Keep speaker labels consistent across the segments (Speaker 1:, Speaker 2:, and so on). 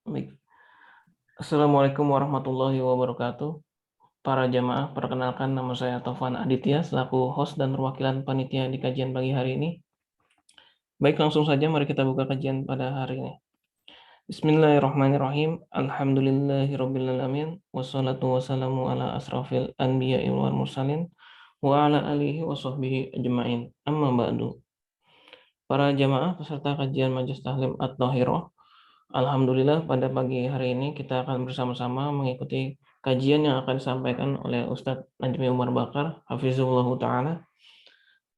Speaker 1: Baik. Assalamualaikum warahmatullahi wabarakatuh. Para jamaah, perkenalkan nama saya Taufan Aditya selaku host dan perwakilan panitia di kajian pagi hari ini. Baik, langsung saja mari kita buka kajian pada hari ini. Bismillahirrahmanirrahim. Alhamdulillahirrabbilalamin. Wassalatu wassalamu ala asrafil anbiya'i wal mursalin wa ala alihi wa sahbihi ajma'in. Amma ba'du. Para jamaah peserta kajian Majelis Tahlim At-Thahirah, alhamdulillah pada pagi hari ini kita akan bersama-sama mengikuti kajian yang akan disampaikan oleh Ustadz Najmi Umar Bakar, Hafizullah Ta'ala.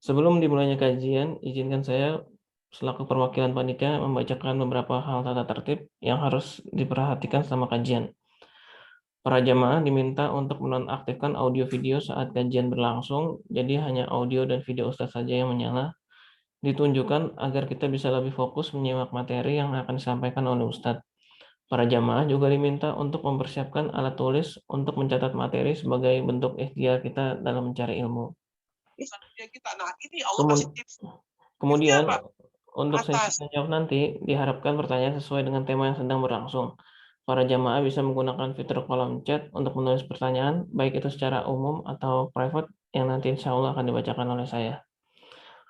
Speaker 1: Sebelum dimulainya kajian, izinkan saya selaku perwakilan panitia membacakan beberapa hal tata tertib yang harus diperhatikan selama kajian. Para jamaah diminta untuk menonaktifkan audio video saat kajian berlangsung, jadi hanya audio dan video Ustadz saja yang menyala. Ditunjukkan agar kita bisa lebih fokus menyimak materi yang akan disampaikan oleh Ustadz. Para jamaah juga diminta untuk mempersiapkan alat tulis untuk mencatat materi sebagai bentuk ikhtiar kita dalam mencari ilmu. Kemudian, untuk sesi tanya jawab nanti, diharapkan pertanyaan sesuai dengan tema yang sedang berlangsung. Para jamaah bisa menggunakan fitur kolom chat untuk menulis pertanyaan, baik itu secara umum atau private, yang nanti insya Allah akan dibacakan oleh saya.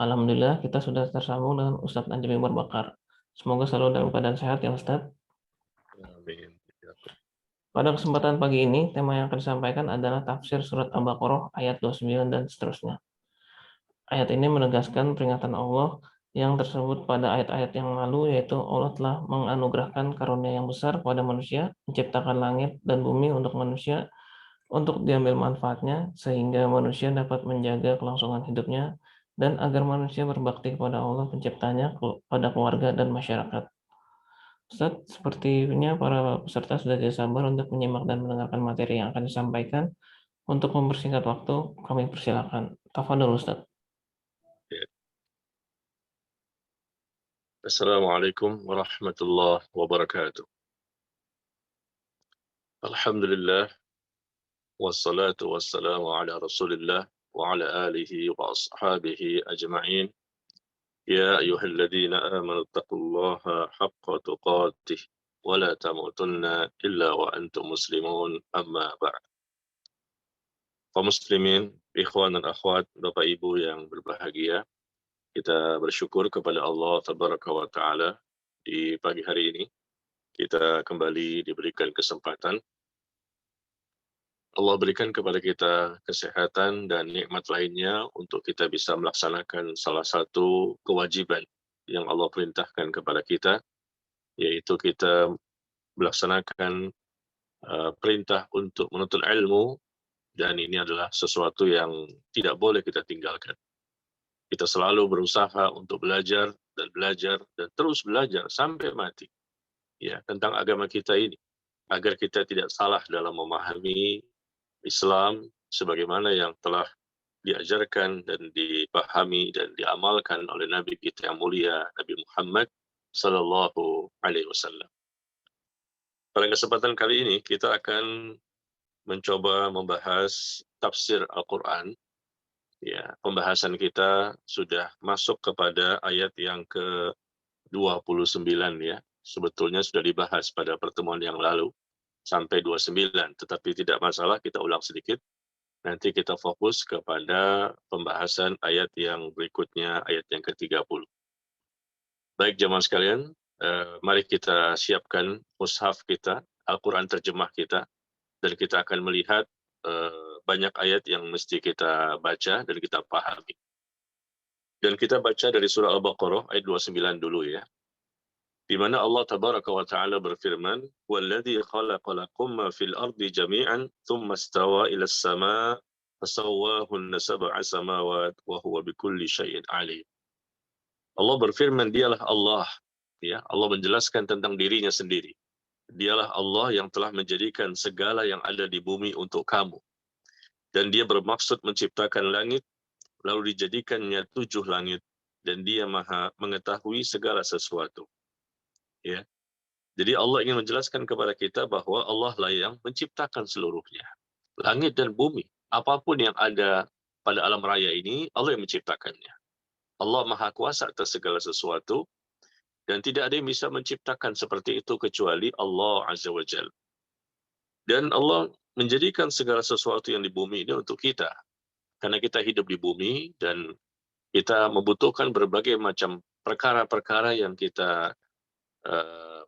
Speaker 1: Alhamdulillah, kita sudah tersambung dengan Ustadz Najmi Umar Bakar. Semoga selalu dalam keadaan sehat ya Ustadz.
Speaker 2: Amin.
Speaker 1: Pada kesempatan pagi ini, tema yang akan disampaikan adalah tafsir surat Al-Baqarah ayat 29 dan seterusnya. Ayat ini menegaskan peringatan Allah yang tersebut pada ayat-ayat yang lalu, yaitu Allah telah menganugerahkan karunia yang besar kepada manusia, menciptakan langit dan bumi untuk manusia, untuk diambil manfaatnya, sehingga manusia dapat menjaga kelangsungan hidupnya, dan agar manusia berbakti kepada Allah penciptanya, pada keluarga dan masyarakat. Ustaz, sepertinya para peserta sudah tidak sabar untuk menyimak dan mendengarkan materi yang akan disampaikan. Untuk mempersingkat waktu, kami persilakan. Tafadhol Ustaz.
Speaker 2: Assalamualaikum warahmatullahi wabarakatuh. Alhamdulillah, wassalatu wassalamu ala rasulillah wa ala alihi wa ashabihi ajma'in. Ya ayyuhalladzina amanu taqullaha haqqa tuqatih wa la tamutunna illa wa antum muslimun amma ba'd. Kaum muslimin, ikhwan dan akhwat, Bapak Ibu yang berbahagia, kita bersyukur kepada Allah tabaraka wa taala di pagi hari ini kita kembali diberikan kesempatan. Allah berikan kepada kita kesehatan dan nikmat lainnya untuk kita bisa melaksanakan salah satu kewajiban yang Allah perintahkan kepada kita, yaitu kita melaksanakan perintah untuk menuntut ilmu, dan ini adalah sesuatu yang tidak boleh kita tinggalkan. Kita selalu berusaha untuk belajar dan terus belajar sampai mati ya tentang agama kita ini, agar kita tidak salah dalam memahami Islam sebagaimana yang telah diajarkan dan dipahami dan diamalkan oleh Nabi kita yang mulia, Nabi Muhammad Sallallahu Alaihi Wasallam. Pada kesempatan kali ini kita akan mencoba membahas tafsir Al-Quran. Ya, pembahasan kita sudah masuk kepada ayat yang ke-29 ya. Sebetulnya sudah dibahas pada pertemuan yang lalu sampai 29, tetapi tidak masalah, kita ulang sedikit. Nanti kita fokus kepada pembahasan ayat yang berikutnya, ayat yang ke-30. Baik jemaah sekalian, mari kita siapkan mushaf kita, Al-Quran terjemah kita, dan kita akan melihat banyak ayat yang mesti kita baca dan kita pahami. Dan kita baca dari surah Al-Baqarah ayat 29 dulu ya. Di mana Allah tabaraka wa taala berfirman, "Walladzi khalaqa lakum ma fil ardi jami'an, tsumma istawa ila as-sama' fasawwahunna sab'a samawat wa huwa bikulli syai'in 'alim." Allah berfirman, dialah Allah, ya. Allah menjelaskan tentang dirinya sendiri. Dialah Allah yang telah menjadikan segala yang ada di bumi untuk kamu. Dan dia bermaksud menciptakan langit, lalu dijadikannya 7 langit, dan dia maha mengetahui segala sesuatu. Ya. Jadi Allah ingin menjelaskan kepada kita bahwa Allah lah yang menciptakan seluruhnya. Langit dan bumi, apapun yang ada pada alam raya ini, Allah yang menciptakannya. Allah maha kuasa atas segala sesuatu, Dan tidak ada yang bisa menciptakan seperti itu kecuali Allah Azza wa Jalla. Dan Allah menjadikan segala sesuatu yang di bumi ini untuk kita. Karena kita hidup di bumi dan kita membutuhkan berbagai macam perkara-perkara yang kita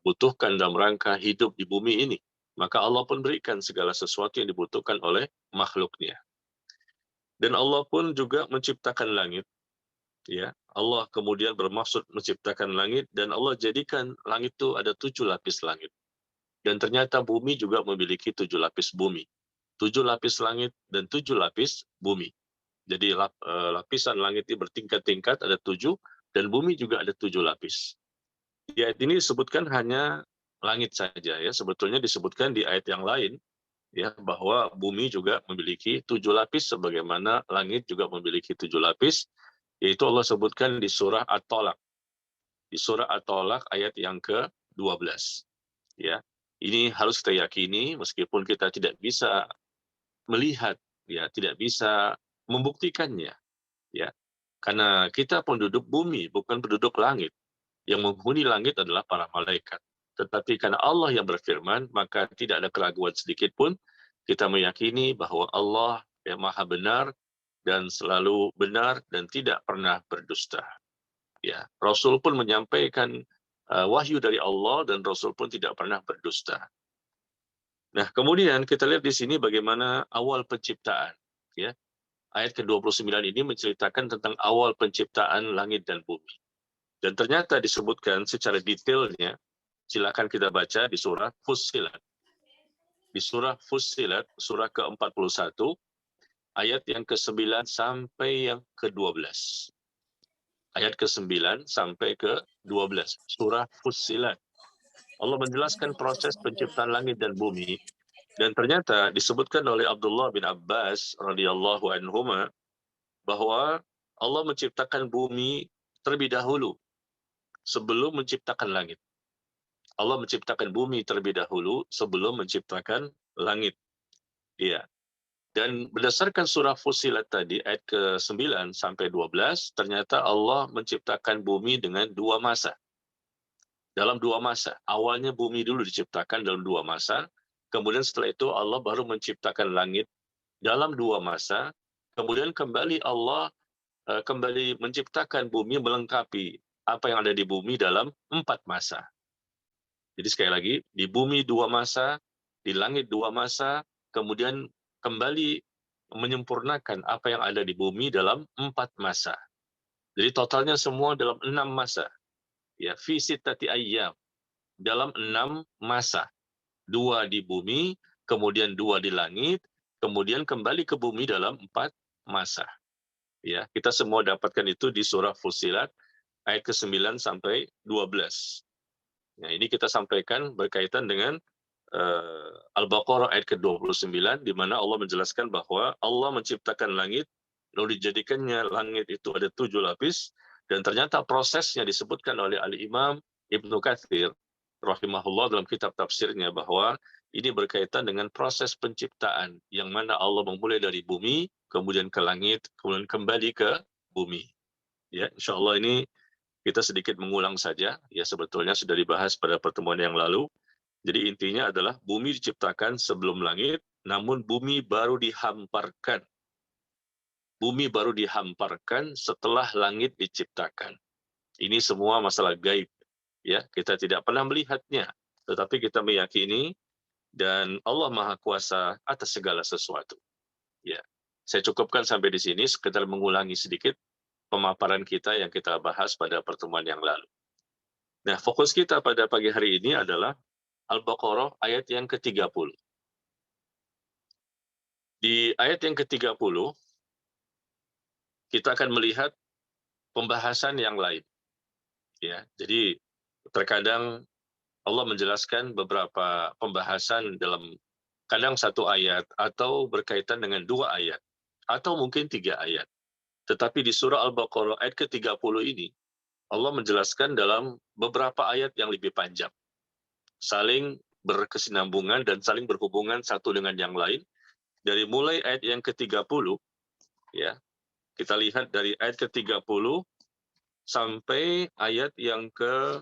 Speaker 2: butuhkan dalam rangka hidup di bumi ini. Maka Allah pun berikan segala sesuatu yang dibutuhkan oleh makhluknya. Dan Allah pun juga menciptakan langit. Ya, Allah kemudian bermaksud menciptakan langit dan Allah jadikan langit itu ada 7 lapis langit. Dan ternyata bumi juga memiliki 7 lapis bumi. 7 lapis langit dan 7 lapis bumi. Jadi lapisan langit ini bertingkat-tingkat ada 7 dan bumi juga ada 7 lapis. Di ayat ini disebutkan hanya langit saja ya. Sebetulnya disebutkan di ayat yang lain ya bahwa bumi juga memiliki 7 lapis sebagaimana langit juga memiliki 7 lapis. Yaitu Allah sebutkan di surah At-Tolak. Di surah At-Tolak ayat yang ke-12. Ya. Ini harus kita yakini meskipun kita tidak bisa melihat, ya, tidak bisa membuktikannya, ya. Karena kita penduduk bumi, bukan penduduk langit. Yang menghuni langit adalah para malaikat. Tetapi karena Allah yang berfirman, maka tidak ada keraguan sedikit pun kita meyakini bahwa Allah yang maha benar dan selalu benar dan tidak pernah berdusta. Ya, Rasul pun menyampaikan wahyu dari Allah dan Rasul pun tidak pernah berdusta. Nah, kemudian kita lihat di sini bagaimana awal penciptaan. Ya, ayat ke-29 ini menceritakan tentang awal penciptaan langit dan bumi. Dan ternyata disebutkan secara detailnya, silakan kita baca di surah Fussilat. Di surah Fussilat, surah ke-41, ayat yang ke-9 sampai yang ke-12. Ayat ke-9 sampai ke-12, surah Fussilat. Allah menjelaskan proses penciptaan langit dan bumi, dan ternyata disebutkan oleh Abdullah bin Abbas radhiyallahu anhuma bahwa Allah menciptakan bumi terlebih dahulu sebelum menciptakan langit. Allah menciptakan bumi terlebih dahulu sebelum menciptakan langit. Iya. Dan berdasarkan surah Fussilat tadi ayat ke-9 sampai 12, ternyata Allah menciptakan bumi dengan 2 masa. Dalam 2 masa. Awalnya bumi dulu diciptakan dalam 2 masa, kemudian setelah itu Allah baru menciptakan langit dalam 2 masa, kemudian kembali Allah kembali menciptakan bumi melengkapi apa yang ada di bumi dalam 4 masa. Jadi sekali lagi, di bumi 2 masa, di langit 2 masa, kemudian kembali menyempurnakan apa yang ada di bumi dalam 4 masa. Jadi totalnya semua dalam 6 masa. Ya, fi sittati ayyam. Dalam 6 masa. 2 di bumi, kemudian 2 di langit, kemudian kembali ke bumi dalam 4 masa. Ya, kita semua dapatkan itu di surah Fussilat ayat ke-9 sampai 12. Nah, ini kita sampaikan berkaitan dengan Al-Baqarah ayat ke-29, di mana Allah menjelaskan bahwa Allah menciptakan langit, lalu dijadikannya langit itu ada 7 lapis, dan ternyata prosesnya disebutkan oleh Al-Imam Ibnu Katsir, rahimahullah dalam kitab tafsirnya, bahwa ini berkaitan dengan proses penciptaan, yang mana Allah memulai dari bumi, kemudian ke langit, kemudian kembali ke bumi. Ya, insya Allah ini kita sedikit mengulang saja, ya sebetulnya sudah dibahas pada pertemuan yang lalu. Jadi intinya adalah bumi diciptakan sebelum langit, namun bumi baru dihamparkan. Bumi baru dihamparkan setelah langit diciptakan. Ini semua masalah gaib. Ya, kita tidak pernah melihatnya, tetapi kita meyakini dan Allah Maha Kuasa atas segala sesuatu. Ya, saya cukupkan sampai di sini, sekedar mengulangi sedikit pemaparan kita yang kita bahas pada pertemuan yang lalu. Nah, fokus kita pada pagi hari ini adalah Al-Baqarah ayat yang ke-30. Di ayat yang ke-30, kita akan melihat pembahasan yang lain. Ya, jadi terkadang Allah menjelaskan beberapa pembahasan dalam kadang 1 ayat, atau berkaitan dengan 2 ayat, atau mungkin 3 ayat. Tetapi di surah Al-Baqarah ayat ke-30 ini, Allah menjelaskan dalam beberapa ayat yang lebih panjang. Saling berkesinambungan dan saling berhubungan satu dengan yang lain. Dari mulai ayat yang ke-30, ya, kita lihat dari ayat ke-30 sampai ayat yang ke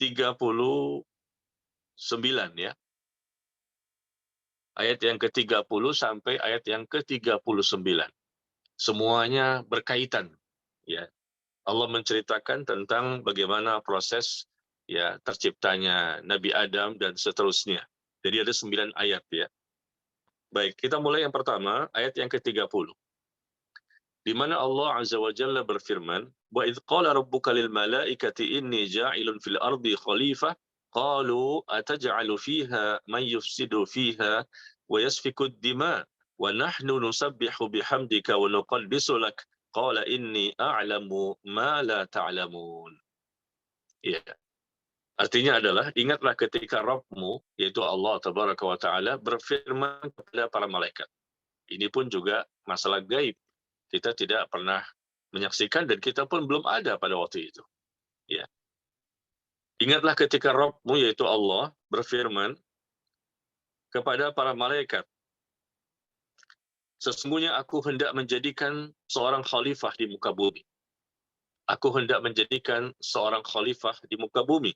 Speaker 2: 39 ya. Ayat yang ke-30 sampai ayat yang ke-39. Semuanya berkaitan ya. Allah menceritakan tentang bagaimana proses ya terciptanya Nabi Adam dan seterusnya. Jadi ada 9 ayat ya. Baik, kita mulai yang pertama, ayat yang ke-30. Di mana Allah Azza wa Jalla berfirman, "Wa idz qala rabbuka lil malaikati inni ja'ilun fil ardi khalifah, qalu ataj'alu fiha man yufsidu fiha wa yasfiku ad-dima wa nahnu nusabbihu bihamdika wa nuqaddisu lak, qala inni a'lamu ma la ta'lamun." Ya. Artinya adalah, ingatlah ketika Rabbmu, yaitu Allah Tabaraka wa Ta'ala, berfirman kepada para malaikat. Ini pun juga masalah gaib. Kita tidak pernah menyaksikan dan kita pun belum ada pada waktu itu. Ya. Ingatlah ketika Rabbmu, yaitu Allah, berfirman kepada para malaikat, sesungguhnya aku hendak menjadikan seorang khalifah di muka bumi. Aku hendak menjadikan seorang khalifah di muka bumi.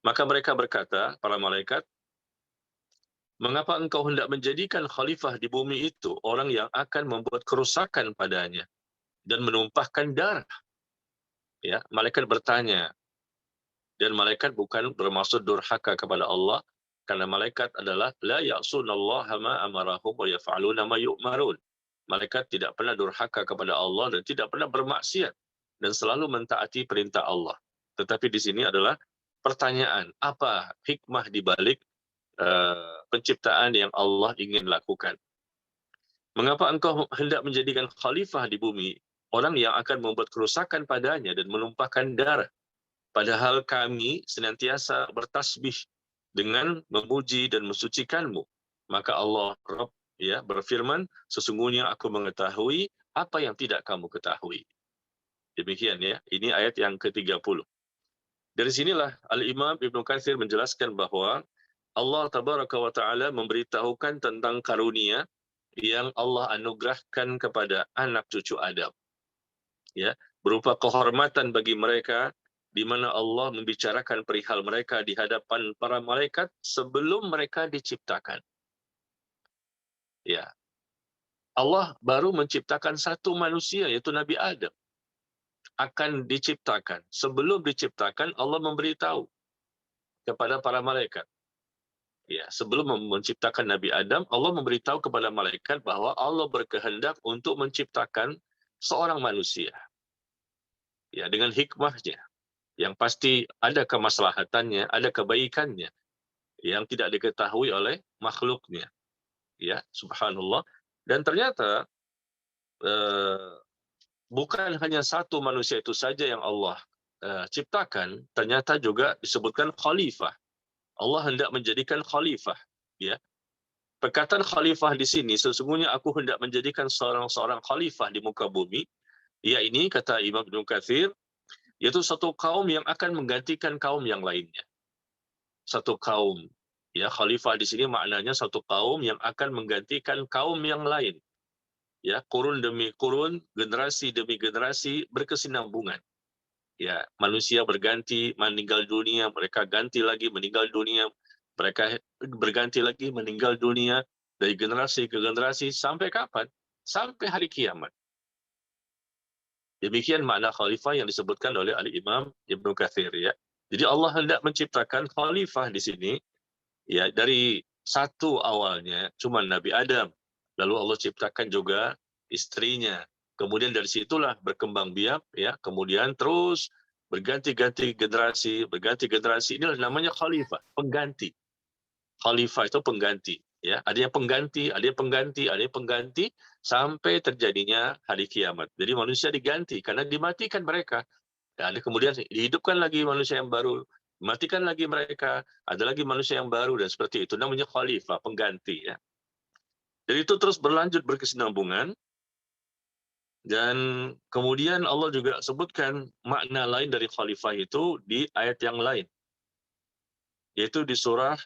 Speaker 2: Maka mereka berkata, para malaikat, mengapa engkau hendak menjadikan khalifah di bumi itu orang yang akan membuat kerusakan padanya dan menumpahkan darah? Ya, malaikat bertanya, dan malaikat bukan bermaksud durhaka kepada Allah, karena malaikat adalah la ya'sunallaha ma amarahum wa yaf'aluna ma yu'marun. Malaikat tidak pernah durhaka kepada Allah dan tidak pernah bermaksiat dan selalu mentaati perintah Allah. Tetapi di sini adalah pertanyaan, apa hikmah di balik penciptaan yang Allah ingin lakukan? Mengapa engkau hendak menjadikan khalifah di bumi orang yang akan membuat kerusakan padanya dan menumpahkan darah? Padahal kami senantiasa bertasbih dengan memuji dan mensucikanmu. Maka Allah Rabb ya berfirman, sesungguhnya aku mengetahui apa yang tidak kamu ketahui. Demikian ya, ini ayat yang ke-30. Dari sinilah Al-Imam Ibnu Katsir menjelaskan bahwa Allah Tabaraka wa Ta'ala memberitahukan tentang karunia yang Allah anugerahkan kepada anak cucu Adam. Ya, berupa kehormatan bagi mereka, di mana Allah membicarakan perihal mereka di hadapan para malaikat sebelum mereka diciptakan. Ya, Allah baru menciptakan satu manusia, yaitu Nabi Adam. Akan diciptakan. Sebelum diciptakan, Allah memberitahu kepada para malaikat. Ya, sebelum menciptakan Nabi Adam, Allah memberitahu kepada malaikat bahwa Allah berkehendak untuk menciptakan seorang manusia. Ya, dengan hikmahnya. Yang pasti ada kemaslahatannya, ada kebaikannya yang tidak diketahui oleh makhluknya. Ya, subhanallah. Dan ternyata bukan hanya satu manusia itu saja yang Allah ciptakan, ternyata juga disebutkan khalifah. Allah hendak menjadikan khalifah. Ya, perkataan khalifah di sini, sesungguhnya aku hendak menjadikan seorang khalifah di muka bumi. Ya, ini kata Imam Ibnu Katsir, yaitu satu kaum yang akan menggantikan kaum yang lainnya. Satu kaum. Ya, khalifah di sini maknanya satu kaum yang akan menggantikan kaum yang lain. Ya, kurun demi kurun, generasi demi generasi berkesinambungan. Ya, manusia berganti, meninggal dunia, mereka ganti lagi, meninggal dunia, mereka berganti lagi, meninggal dunia, dari generasi ke generasi, sampai kapan? Sampai hari kiamat. Demikian makna khalifah yang disebutkan oleh Al-Imam Ibnu Katsir ya. Jadi Allah hendak menciptakan khalifah di sini ya, dari satu awalnya cuma Nabi Adam. Lalu Allah ciptakan juga istrinya. Kemudian dari situlah berkembang biak ya, kemudian terus berganti-ganti generasi. Inilah namanya khalifah, pengganti. Khalifah itu pengganti ya. Ada yang pengganti, ada yang pengganti, ada yang pengganti sampai terjadinya hari kiamat. Jadi manusia diganti karena dimatikan mereka. Dan kemudian dihidupkan lagi manusia yang baru, matikan lagi mereka, ada lagi manusia yang baru, dan seperti itu. Namanya khalifah, pengganti ya. Jadi itu terus berlanjut berkesinambungan. Dan kemudian Allah juga sebutkan makna lain dari khalifah itu di ayat yang lain, yaitu di surah,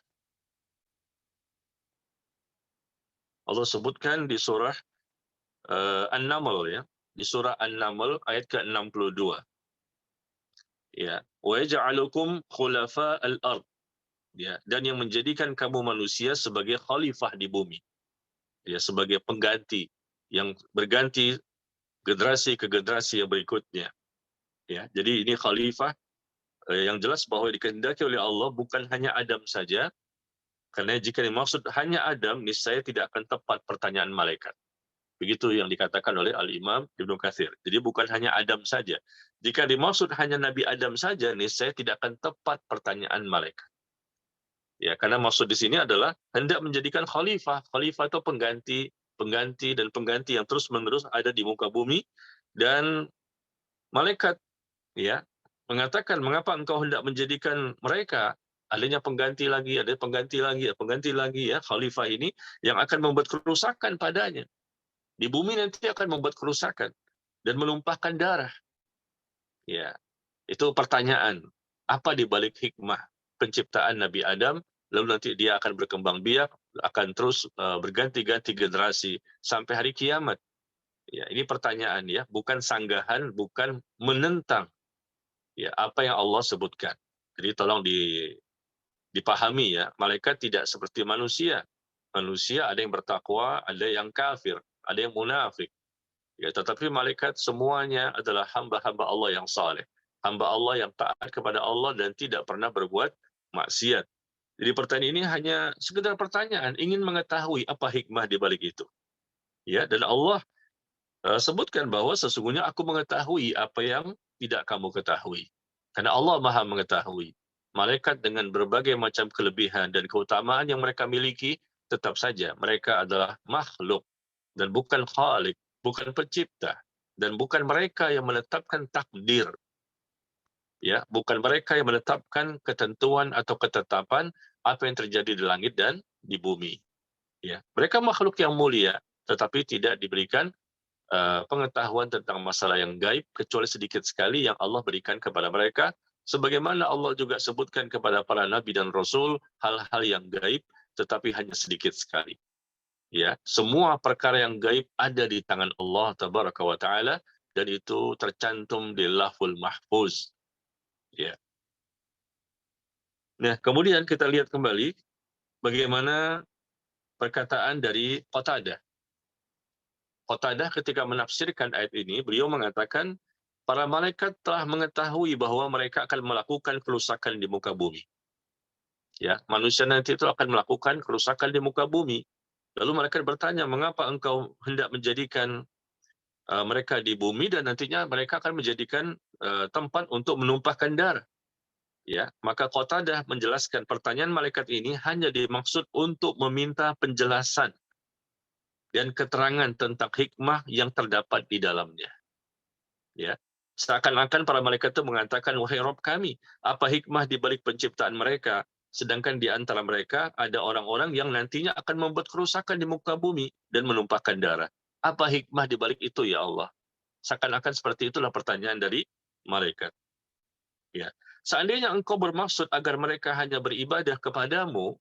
Speaker 2: Allah sebutkan di surah An-Naml ya, di surah An-Naml ayat ke-62. Ya, wa yaj'alukum khulafa'al ard. Ya, dan yang menjadikan kamu manusia sebagai khalifah di bumi. Ya, sebagai pengganti yang berganti generasi ke generasi yang berikutnya. Ya, jadi ini khalifah yang jelas bahwa dikehendaki oleh Allah bukan hanya Adam saja, karena jika dimaksud hanya Adam, niscaya tidak akan tepat pertanyaan malaikat. Begitu yang dikatakan oleh Al-Imam Ibnu Katsir. Jadi bukan hanya Adam saja. Jika dimaksud hanya Nabi Adam saja, niscaya tidak akan tepat pertanyaan malaikat. Ya, karena maksud di sini adalah hendak menjadikan khalifah. Khalifah itu pengganti, pengganti dan pengganti yang terus-menerus ada di muka bumi, dan malaikat ya mengatakan, mengapa engkau hendak menjadikan mereka adanya pengganti lagi, ada pengganti lagi ya, khalifah ini yang akan membuat kerusakan padanya. Di bumi nanti akan membuat kerusakan dan menumpahkan darah. Ya, itu pertanyaan. Apa di balik hikmah penciptaan Nabi Adam, lalu nanti dia akan berkembang biak, akan terus berganti-ganti generasi sampai hari kiamat. Ya, ini pertanyaan ya, bukan sanggahan, bukan menentang ya apa yang Allah sebutkan. Jadi tolong dipahami ya, malaikat tidak seperti manusia. Manusia ada yang bertakwa, ada yang kafir, ada yang munafik. Ya, tetapi malaikat semuanya adalah hamba-hamba Allah yang saleh, hamba Allah yang taat kepada Allah dan tidak pernah berbuat maksiat. Jadi pertanyaan ini hanya sekedar pertanyaan, ingin mengetahui apa hikmah di balik itu. Ya, dan Allah sebutkan bahwa sesungguhnya aku mengetahui apa yang tidak kamu ketahui. Karena Allah Maha mengetahui. Malaikat dengan berbagai macam kelebihan dan keutamaan yang mereka miliki, tetap saja mereka adalah makhluk dan bukan khalik, bukan pencipta, dan bukan mereka yang menetapkan takdir. Ya, bukan mereka yang menetapkan ketentuan atau ketetapan apa yang terjadi di langit dan di bumi. Ya, mereka makhluk yang mulia, tetapi tidak diberikan pengetahuan tentang masalah yang gaib kecuali sedikit sekali yang Allah berikan kepada mereka, sebagaimana Allah juga sebutkan kepada para nabi dan rasul hal-hal yang gaib tetapi hanya sedikit sekali. Ya, semua perkara yang gaib ada di tangan Allah tabaraka wa taala dan itu tercantum di Lauhul Mahfuz. Ya. Nah, kemudian kita lihat kembali bagaimana perkataan dari Qatadah. Qatadah ketika menafsirkan ayat ini, beliau mengatakan, para malaikat telah mengetahui bahwa mereka akan melakukan kerusakan di muka bumi. Ya, manusia nanti itu akan melakukan kerusakan di muka bumi. Lalu malaikat bertanya, mengapa engkau hendak menjadikan mereka di bumi dan nantinya mereka akan menjadikan tempat untuk menumpahkan darah? Ya, maka Qatadah menjelaskan pertanyaan malaikat ini hanya dimaksud untuk meminta penjelasan dan keterangan tentang hikmah yang terdapat di dalamnya. Ya, seakan-akan para malaikat itu mengatakan, wahai Rabb kami, apa hikmah di balik penciptaan mereka? Sedangkan di antara mereka ada orang-orang yang nantinya akan membuat kerusakan di muka bumi dan menumpahkan darah. Apa hikmah di balik itu ya Allah? Seakan-akan seperti itulah pertanyaan dari malaikat. Ya, seandainya engkau bermaksud agar mereka hanya beribadah kepadamu,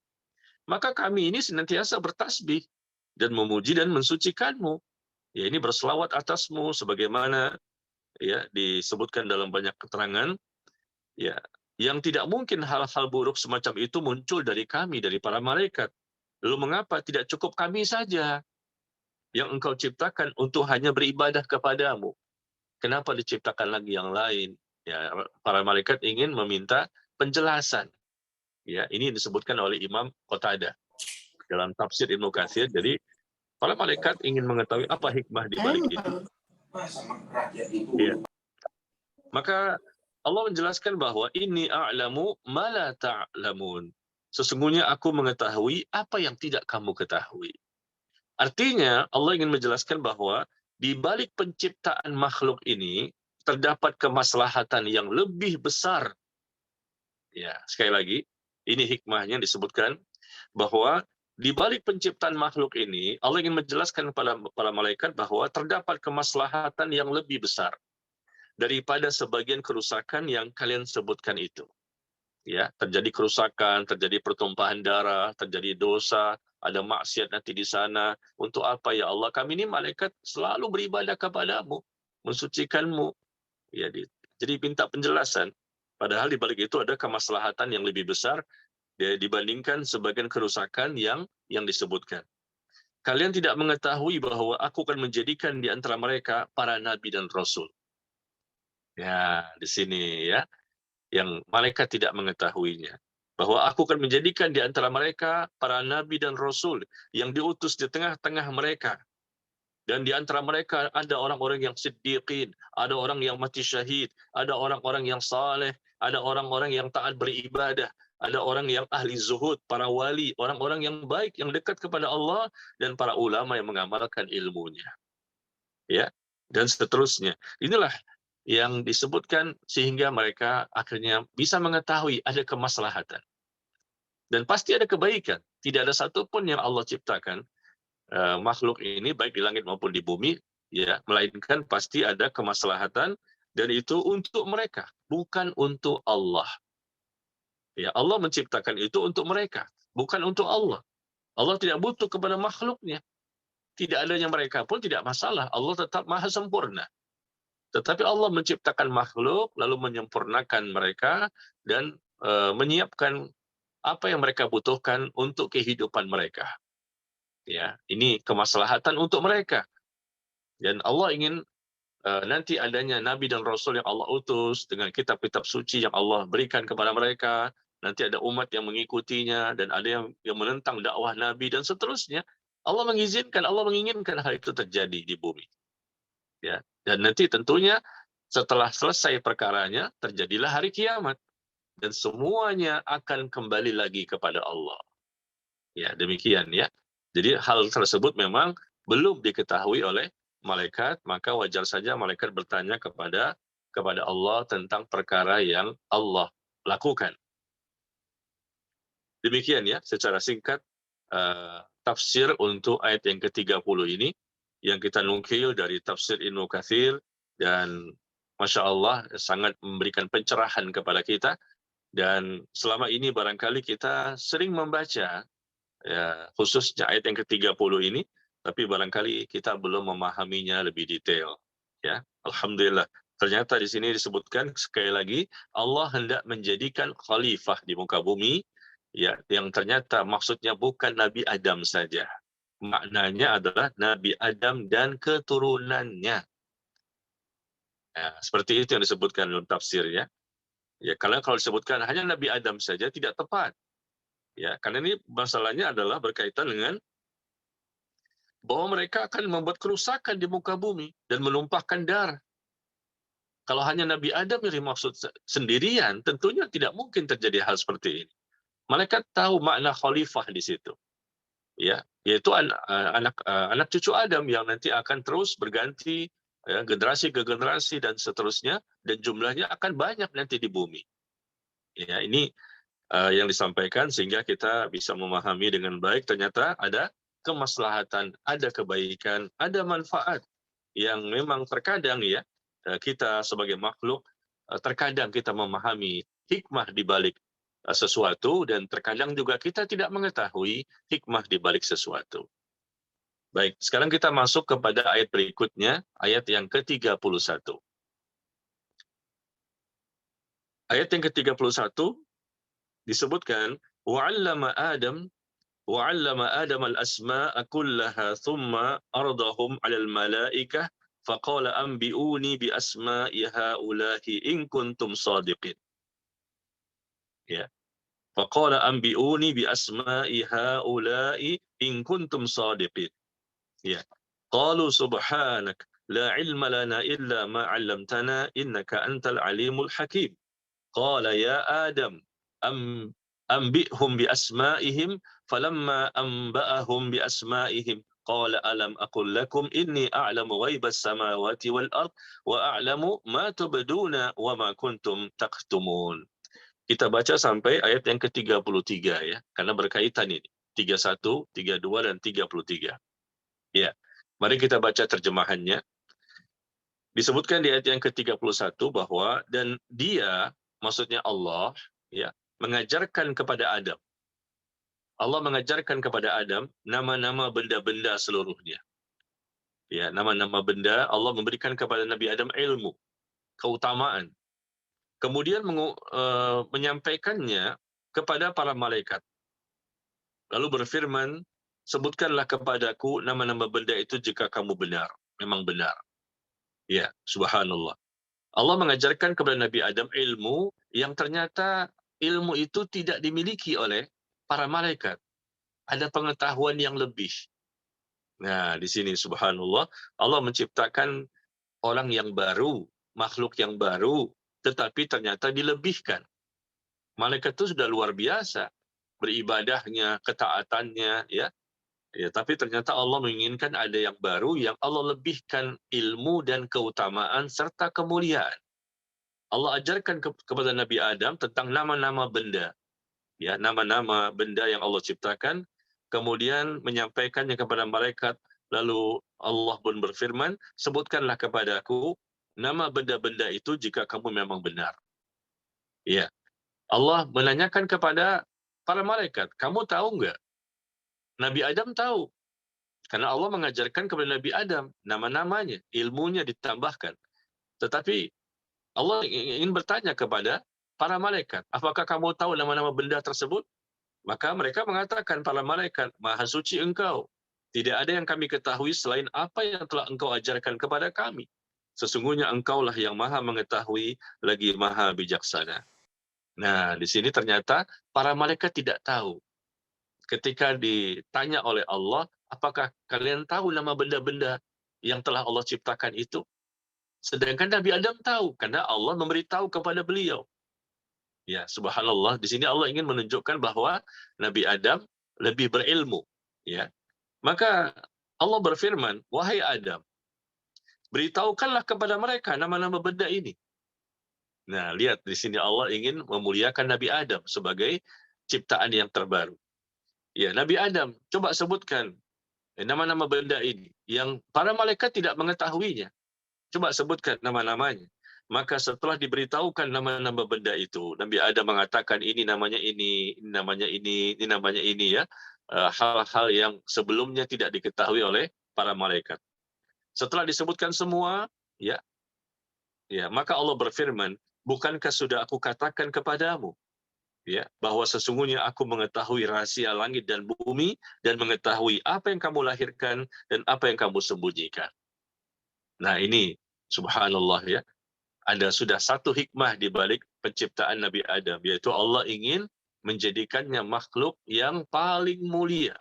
Speaker 2: maka kami ini senantiasa bertasbih dan memuji dan mensucikanmu. Ya, ini berselawat atasmu sebagaimana ya disebutkan dalam banyak keterangan, ya, yang tidak mungkin hal-hal buruk semacam itu muncul dari kami, dari para malaikat. Lalu mengapa tidak cukup kami saja yang engkau ciptakan untuk hanya beribadah kepadamu? Kenapa diciptakan lagi yang lain? Ya, para malaikat ingin meminta penjelasan. Ya, ini disebutkan oleh Imam Qatadah dalam tafsir Ibnu Katsir. Jadi para malaikat ingin mengetahui apa hikmah di balik itu. Ya. Maka Allah menjelaskan bahwa ini a'lamu ma la ta'lamun. Sesungguhnya aku mengetahui apa yang tidak kamu ketahui. Artinya Allah ingin menjelaskan bahwa di balik penciptaan makhluk ini terdapat kemaslahatan yang lebih besar. Ya, sekali lagi, ini hikmahnya disebutkan bahwa di balik penciptaan makhluk ini Allah ingin menjelaskan kepada para malaikat bahwa terdapat kemaslahatan yang lebih besar daripada sebagian kerusakan yang kalian sebutkan itu. Ya, terjadi kerusakan, terjadi pertumpahan darah, terjadi dosa, ada maksiat nanti di sana. Untuk apa ya Allah? Kami ini malaikat selalu beribadah kepadamu, mensucikanmu. Ya, jadi minta penjelasan. Padahal di balik itu ada kemaslahatan yang lebih besar dibandingkan sebagian kerusakan yang disebutkan. Kalian tidak mengetahui bahwa aku akan menjadikan di antara mereka para nabi dan rasul. Ya, di sini ya, yang malaikat tidak mengetahuinya. Bahwa aku akan menjadikan di antara mereka para nabi dan rasul yang diutus di tengah-tengah mereka. Dan di antara mereka ada orang-orang yang siddiqin, ada orang yang mati syahid, ada orang-orang yang saleh, ada orang-orang yang taat beribadah, ada orang yang ahli zuhud, para wali, orang-orang yang baik, yang dekat kepada Allah, dan para ulama yang mengamalkan ilmunya. Ya, dan seterusnya. Inilah yang disebutkan sehingga mereka akhirnya bisa mengetahui ada kemaslahatan. Dan pasti ada kebaikan. Tidak ada satupun yang Allah ciptakan makhluk ini baik di langit maupun di bumi, ya, melainkan pasti ada kemaslahatan dan itu untuk mereka, bukan untuk Allah. Ya, Allah menciptakan itu untuk mereka, bukan untuk Allah. Allah tidak butuh kepada makhluknya. Tidak adanya mereka pun tidak masalah. Allah tetap maha sempurna. Tetapi Allah menciptakan makhluk, lalu menyempurnakan mereka dan menyiapkan apa yang mereka butuhkan untuk kehidupan mereka. Ya, ini kemaslahatan untuk mereka. Dan Allah ingin nanti adanya nabi dan rasul yang Allah utus dengan kitab-kitab suci yang Allah berikan kepada mereka. Nanti ada umat yang mengikutinya dan ada yang menentang dakwah nabi dan seterusnya. Allah mengizinkan, Allah menginginkan hal itu terjadi di bumi. Ya, dan nanti tentunya setelah selesai perkaranya terjadilah hari kiamat dan semuanya akan kembali lagi kepada Allah. Ya, demikian ya. Jadi hal tersebut memang belum diketahui oleh malaikat, maka wajar saja malaikat bertanya kepada Allah tentang perkara yang Allah lakukan. Demikian ya, secara singkat tafsir untuk ayat yang ke-30 ini yang kita nukil dari tafsir Ibnu Katsir dan Masya Allah sangat memberikan pencerahan kepada kita dan selama ini barangkali kita sering membaca ya, khususnya ayat yang ke-30 ini, tapi barangkali kita belum memahaminya lebih detail. Ya, alhamdulillah. Ternyata di sini disebutkan sekali lagi Allah hendak menjadikan khalifah di muka bumi, ya, yang ternyata maksudnya bukan Nabi Adam saja. Maknanya adalah Nabi Adam dan keturunannya. Ya, seperti itu yang disebutkan dalam tafsir ya. Ya, kalau disebutkan hanya Nabi Adam saja tidak tepat. Ya, karena ini masalahnya adalah berkaitan dengan bahwa mereka akan membuat kerusakan di muka bumi dan menumpahkan darah. Kalau hanya Nabi Adam yang dimaksud sendirian, tentunya tidak mungkin terjadi hal seperti ini. Malaikat tahu makna khalifah di situ, ya, yaitu anak cucu Adam yang nanti akan terus berganti, ya, generasi ke generasi dan seterusnya, dan jumlahnya akan banyak nanti di bumi. Ya, ini yang disampaikan sehingga kita bisa memahami dengan baik ternyata ada kemaslahatan, ada kebaikan, ada manfaat yang memang terkadang ya kita sebagai makhluk terkadang kita memahami hikmah di balik sesuatu dan terkadang juga kita tidak mengetahui hikmah di balik sesuatu. Baik, sekarang kita masuk kepada ayat berikutnya, ayat yang ke-31. Ayat yang ke-31 disebutkan وعلم آدم الأسماء كلها ثم أرضهم على الملائكة فقال أنبئوني بأسماء هؤلاء إن كنتم صادقين. Ya. فقال أنبئوني بأسماء هؤلاء إن كنتم صادقين. Ya. قالوا سبحانك لا علم لنا إلا ما علمتنا إنك أنت العليم الحكيم. قال يا آدم أنبئهم بأسمائهم فلما أنبأهم بأسمائهم قال ألم أقل لكم إني أعلم غيب السماوات والأرض وأعلم ما تبدون وما كنتم تكتمون. Kita baca sampai ayat yang ke-33 ya, karena berkaitan ini. 31, 32 dan 33. Ya. Mari kita baca terjemahannya. Disebutkan di ayat yang ke-31 bahwa dan dia, maksudnya Allah, ya, mengajarkan kepada Adam. Allah mengajarkan kepada Adam nama-nama benda-benda seluruhnya. Ya, nama-nama benda Allah memberikan kepada Nabi Adam ilmu, keutamaan. kemudian menyampaikannya kepada para malaikat. Lalu berfirman, sebutkanlah kepadaku nama-nama benda itu jika kamu benar, memang benar. Ya, subhanallah. Allah mengajarkan kepada Nabi Adam ilmu yang ternyata ilmu itu tidak dimiliki oleh para malaikat. Ada pengetahuan yang lebih. Nah, di sini subhanallah, Allah menciptakan orang yang baru, makhluk yang baru, tetapi ternyata dilebihkan. Malaikat itu sudah luar biasa beribadahnya, ketaatannya, ya. Ya, tapi ternyata Allah menginginkan ada yang baru yang Allah lebihkan ilmu dan keutamaan serta kemuliaan. Allah ajarkan kepada Nabi Adam tentang nama-nama benda, ya, nama-nama benda yang Allah ciptakan, kemudian menyampaikannya kepada malaikat, lalu Allah pun berfirman, sebutkanlah kepadaku nama benda-benda itu jika kamu memang benar. Ya, Allah menanyakan kepada para malaikat, kamu tahu enggak? Nabi Adam tahu, karena Allah mengajarkan kepada Nabi Adam nama-namanya, ilmunya ditambahkan. Tetapi Allah ingin bertanya kepada para malaikat, apakah kamu tahu nama-nama benda tersebut? Maka mereka mengatakan, para malaikat, Maha Suci Engkau. Tidak ada yang kami ketahui selain apa yang telah Engkau ajarkan kepada kami. Sesungguhnya Engkaulah yang Maha mengetahui lagi Maha bijaksana. Nah, di sini ternyata para malaikat tidak tahu. Ketika ditanya oleh Allah, apakah kalian tahu nama benda-benda yang telah Allah ciptakan itu? Sedangkan Nabi Adam tahu, karena Allah memberitahu kepada beliau. Ya, subhanallah, di sini Allah ingin menunjukkan bahwa Nabi Adam lebih berilmu. Ya, maka Allah berfirman, wahai Adam, beritahukanlah kepada mereka nama-nama benda ini. Nah, lihat di sini Allah ingin memuliakan Nabi Adam sebagai ciptaan yang terbaru. Ya, Nabi Adam, coba sebutkan nama-nama benda ini yang para malaikat tidak mengetahuinya. Coba sebutkan nama-namanya. Maka setelah diberitahukan nama-nama benda itu, Nabi Adam mengatakan ini namanya ini namanya ini namanya ini, ya. Hal-hal yang sebelumnya tidak diketahui oleh para malaikat. Setelah disebutkan semua, ya, maka Allah berfirman, bukankah sudah aku katakan kepadamu, ya, bahwa sesungguhnya aku mengetahui rahasia langit dan bumi dan mengetahui apa yang kamu lahirkan dan apa yang kamu sembunyikan. Nah, ini subhanallah, ya. Ada sudah satu hikmah di balik penciptaan Nabi Adam, yaitu Allah ingin menjadikannya makhluk yang paling mulia.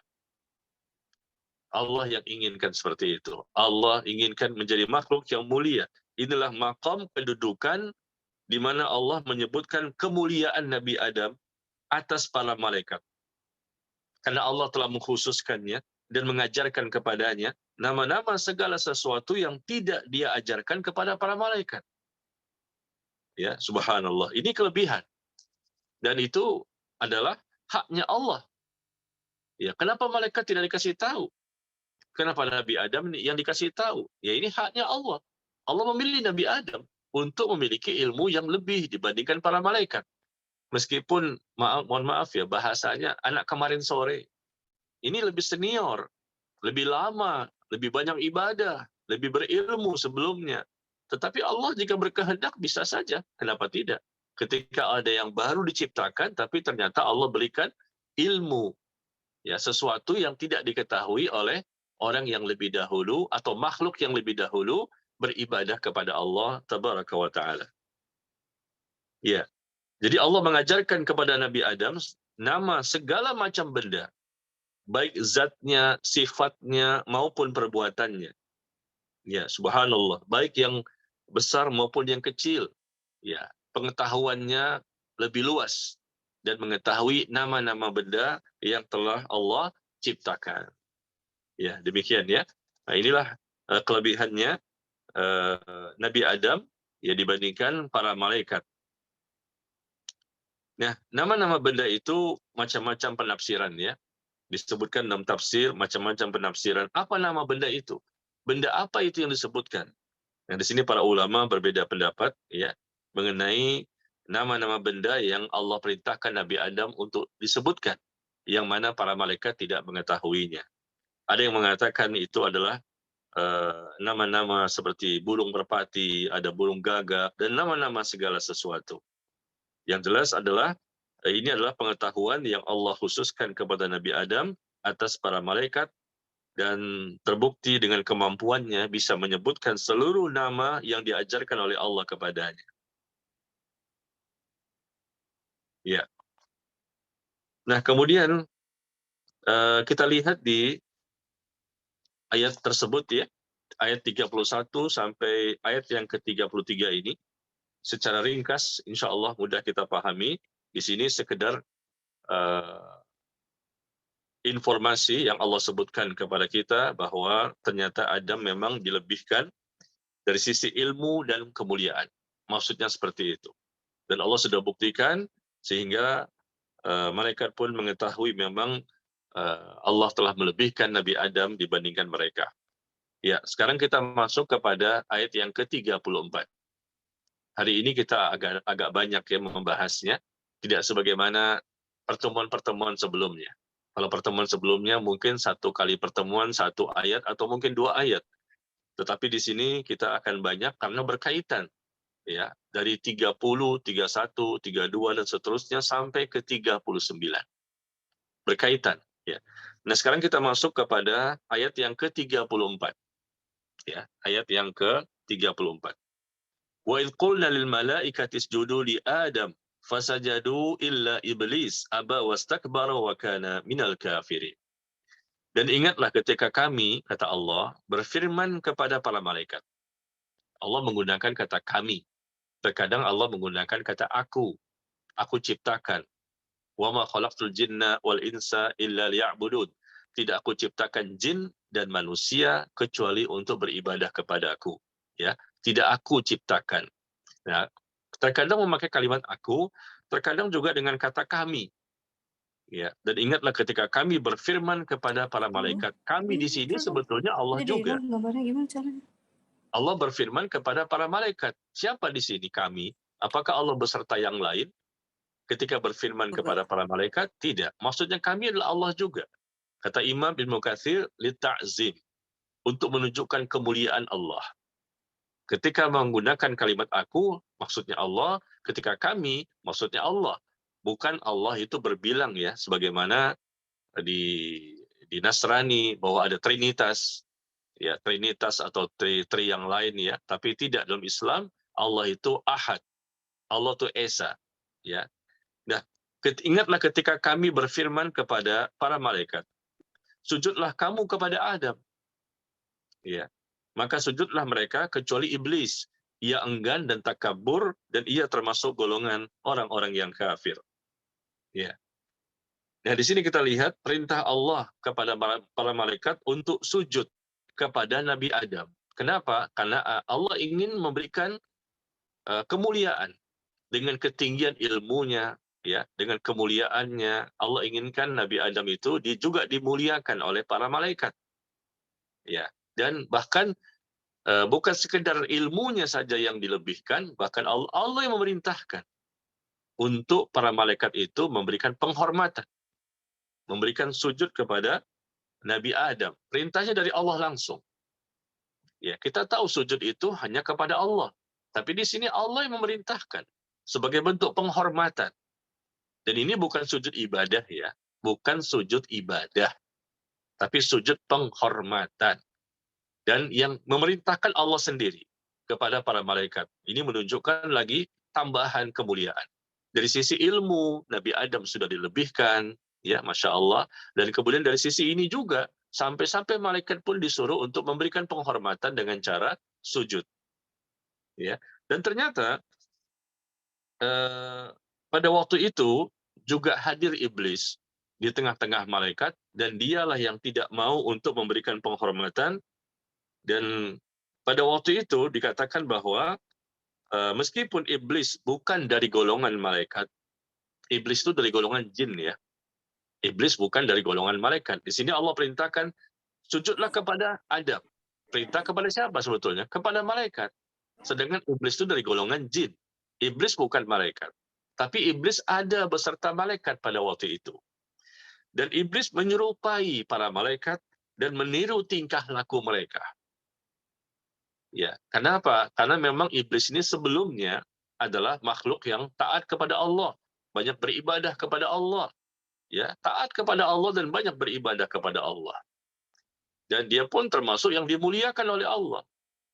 Speaker 2: Allah yang inginkan seperti itu. Allah inginkan menjadi makhluk yang mulia. Inilah maqam kedudukan di mana Allah menyebutkan kemuliaan Nabi Adam atas para malaikat. Karena Allah telah mengkhususkannya dan mengajarkan kepadanya nama-nama segala sesuatu yang tidak Dia ajarkan kepada para malaikat. Ya, subhanallah. Ini kelebihan. Dan itu adalah haknya Allah. Ya, kenapa malaikat tidak dikasih tahu? Kenapa Nabi Adam yang dikasih tahu? Ya, ini haknya Allah. Allah memilih Nabi Adam untuk memiliki ilmu yang lebih dibandingkan para malaikat. Meskipun, mohon maaf ya, bahasanya anak kemarin sore. Ini lebih senior, lebih lama, lebih banyak ibadah, lebih berilmu sebelumnya. Tetapi Allah jika berkehendak bisa saja, kenapa tidak? Ketika ada yang baru diciptakan, tapi ternyata Allah berikan ilmu, ya, sesuatu yang tidak diketahui oleh orang yang lebih dahulu atau makhluk yang lebih dahulu beribadah kepada Allah tabaraka wa taala. Ya. Jadi Allah mengajarkan kepada Nabi Adam nama segala macam benda, baik zatnya, sifatnya maupun perbuatannya. Ya, subhanallah, baik yang besar maupun yang kecil. Ya, pengetahuannya lebih luas dan mengetahui nama-nama benda yang telah Allah ciptakan. Ya, demikian, ya. Nah, inilah kelebihannya Nabi Adam, ya, dibandingkan para malaikat. Nah, nama-nama benda itu macam-macam penafsiran, ya. Disebutkan dalam tafsir macam-macam penafsiran. Apa nama benda itu? Benda apa itu yang disebutkan? Nah, di sini para ulama berbeda pendapat, ya, mengenai nama-nama benda yang Allah perintahkan Nabi Adam untuk disebutkan, yang mana para malaikat tidak mengetahuinya. Ada yang mengatakan itu adalah nama-nama seperti burung merpati, ada burung gagak, dan nama-nama segala sesuatu. Yang jelas adalah ini adalah pengetahuan yang Allah khususkan kepada Nabi Adam atas para malaikat, dan terbukti dengan kemampuannya bisa menyebutkan seluruh nama yang diajarkan oleh Allah kepadanya. Ya. Nah, kemudian kita lihat di ayat tersebut ya, ayat 31 sampai ayat yang ke-33 ini, secara ringkas insya Allah mudah kita pahami. Di sini sekedar uh, informasi yang Allah sebutkan kepada kita bahwa ternyata Adam memang dilebihkan dari sisi ilmu dan kemuliaan. Maksudnya seperti itu. Dan Allah sudah buktikan sehingga malaikat pun mengetahui memang Allah telah melebihkan Nabi Adam dibandingkan mereka. Ya, sekarang kita masuk kepada ayat yang ke-34. Hari ini kita agak banyak ya membahasnya, tidak sebagaimana pertemuan-pertemuan sebelumnya. Kalau pertemuan sebelumnya mungkin satu kali pertemuan, satu ayat, atau mungkin 2 ayat. Tetapi di sini kita akan banyak karena berkaitan. Ya, dari 30, 31, 32, dan seterusnya sampai ke 39. Berkaitan. Ya. Nah, sekarang kita masuk kepada ayat yang ke-34. Ya, ayat yang ke-34. Wa idh qulna lil malaikati isjudu li Adam fasajadu illa iblis aba wastakbara wa kana minal kafirin. Dan ingatlah ketika kami, kata Allah, berfirman kepada para malaikat. Allah menggunakan kata kami. Terkadang Allah menggunakan kata aku ciptakan. Wa ma khalaqtul jinna wal insa illa liya'budun. Tidak aku ciptakan jin dan manusia kecuali untuk beribadah kepada aku. Ya, tidak aku ciptakan. Nah, terkadang memakai kalimat aku, terkadang juga dengan kata kami. Ya, dan ingatlah ketika kami berfirman kepada para malaikat. Kami di sini sebetulnya Allah juga.
Speaker 3: Gambarnya gimana caranya?
Speaker 2: Allah berfirman kepada para malaikat. Siapa di sini kami? Apakah Allah beserta yang lain? Ketika berfirman kepada para malaikat, tidak. Maksudnya kami adalah Allah juga. Kata Imam Ibnu Katsir, li ta'zim, untuk menunjukkan kemuliaan Allah. Ketika menggunakan kalimat aku, maksudnya Allah. Ketika kami, maksudnya Allah. Bukan Allah itu berbilang ya, sebagaimana di Nasrani bahwa ada Trinitas, ya Trinitas atau tri yang lain ya. Tapi tidak, dalam Islam Allah itu Ahad, Allah itu Esa, ya. Nah, ingatlah ketika kami berfirman kepada para malaikat, sujudlah kamu kepada Adam. Ya. Maka sujudlah mereka kecuali iblis. Ia enggan dan takabur, dan ia termasuk golongan orang-orang yang kafir. Ya. Nah, di sini kita lihat perintah Allah kepada para malaikat untuk sujud kepada Nabi Adam. Kenapa? Karena Allah ingin memberikan kemuliaan dengan ketinggian ilmunya, ya, dengan kemuliaannya. Allah inginkan Nabi Adam itu juga dimuliakan oleh para malaikat. Ya. Dan bahkan bukan sekedar ilmunya saja yang dilebihkan, bahkan Allah yang memerintahkan untuk para malaikat itu memberikan penghormatan, memberikan sujud kepada Nabi Adam. Perintahnya dari Allah langsung. Ya, kita tahu sujud itu hanya kepada Allah. Tapi di sini Allah yang memerintahkan sebagai bentuk penghormatan. Dan ini bukan sujud ibadah ya, bukan sujud ibadah, tapi sujud penghormatan. Dan yang memerintahkan Allah sendiri kepada para malaikat. Ini menunjukkan lagi tambahan kemuliaan. Dari sisi ilmu, Nabi Adam sudah dilebihkan, ya, Masya Allah. Dan kemudian dari sisi ini juga, sampai-sampai malaikat pun disuruh untuk memberikan penghormatan dengan cara sujud. Ya. Dan ternyata pada waktu itu juga hadir iblis di tengah-tengah malaikat, dan dialah yang tidak mau untuk memberikan penghormatan. Dan pada waktu itu dikatakan bahwa meskipun iblis bukan dari golongan malaikat, iblis itu dari golongan jin ya. Iblis bukan dari golongan malaikat. Di sini Allah perintahkan sujudlah kepada Adam. Perintah kepada siapa sebetulnya? Kepada malaikat. Sedangkan iblis itu dari golongan jin. Iblis bukan malaikat. Tapi iblis ada beserta malaikat pada waktu itu. Dan iblis menyerupai para malaikat dan meniru tingkah laku mereka. Ya, kenapa? Karena memang iblis ini sebelumnya adalah makhluk yang taat kepada Allah, banyak beribadah kepada Allah, ya, taat kepada Allah dan banyak beribadah kepada Allah. Dan dia pun termasuk yang dimuliakan oleh Allah.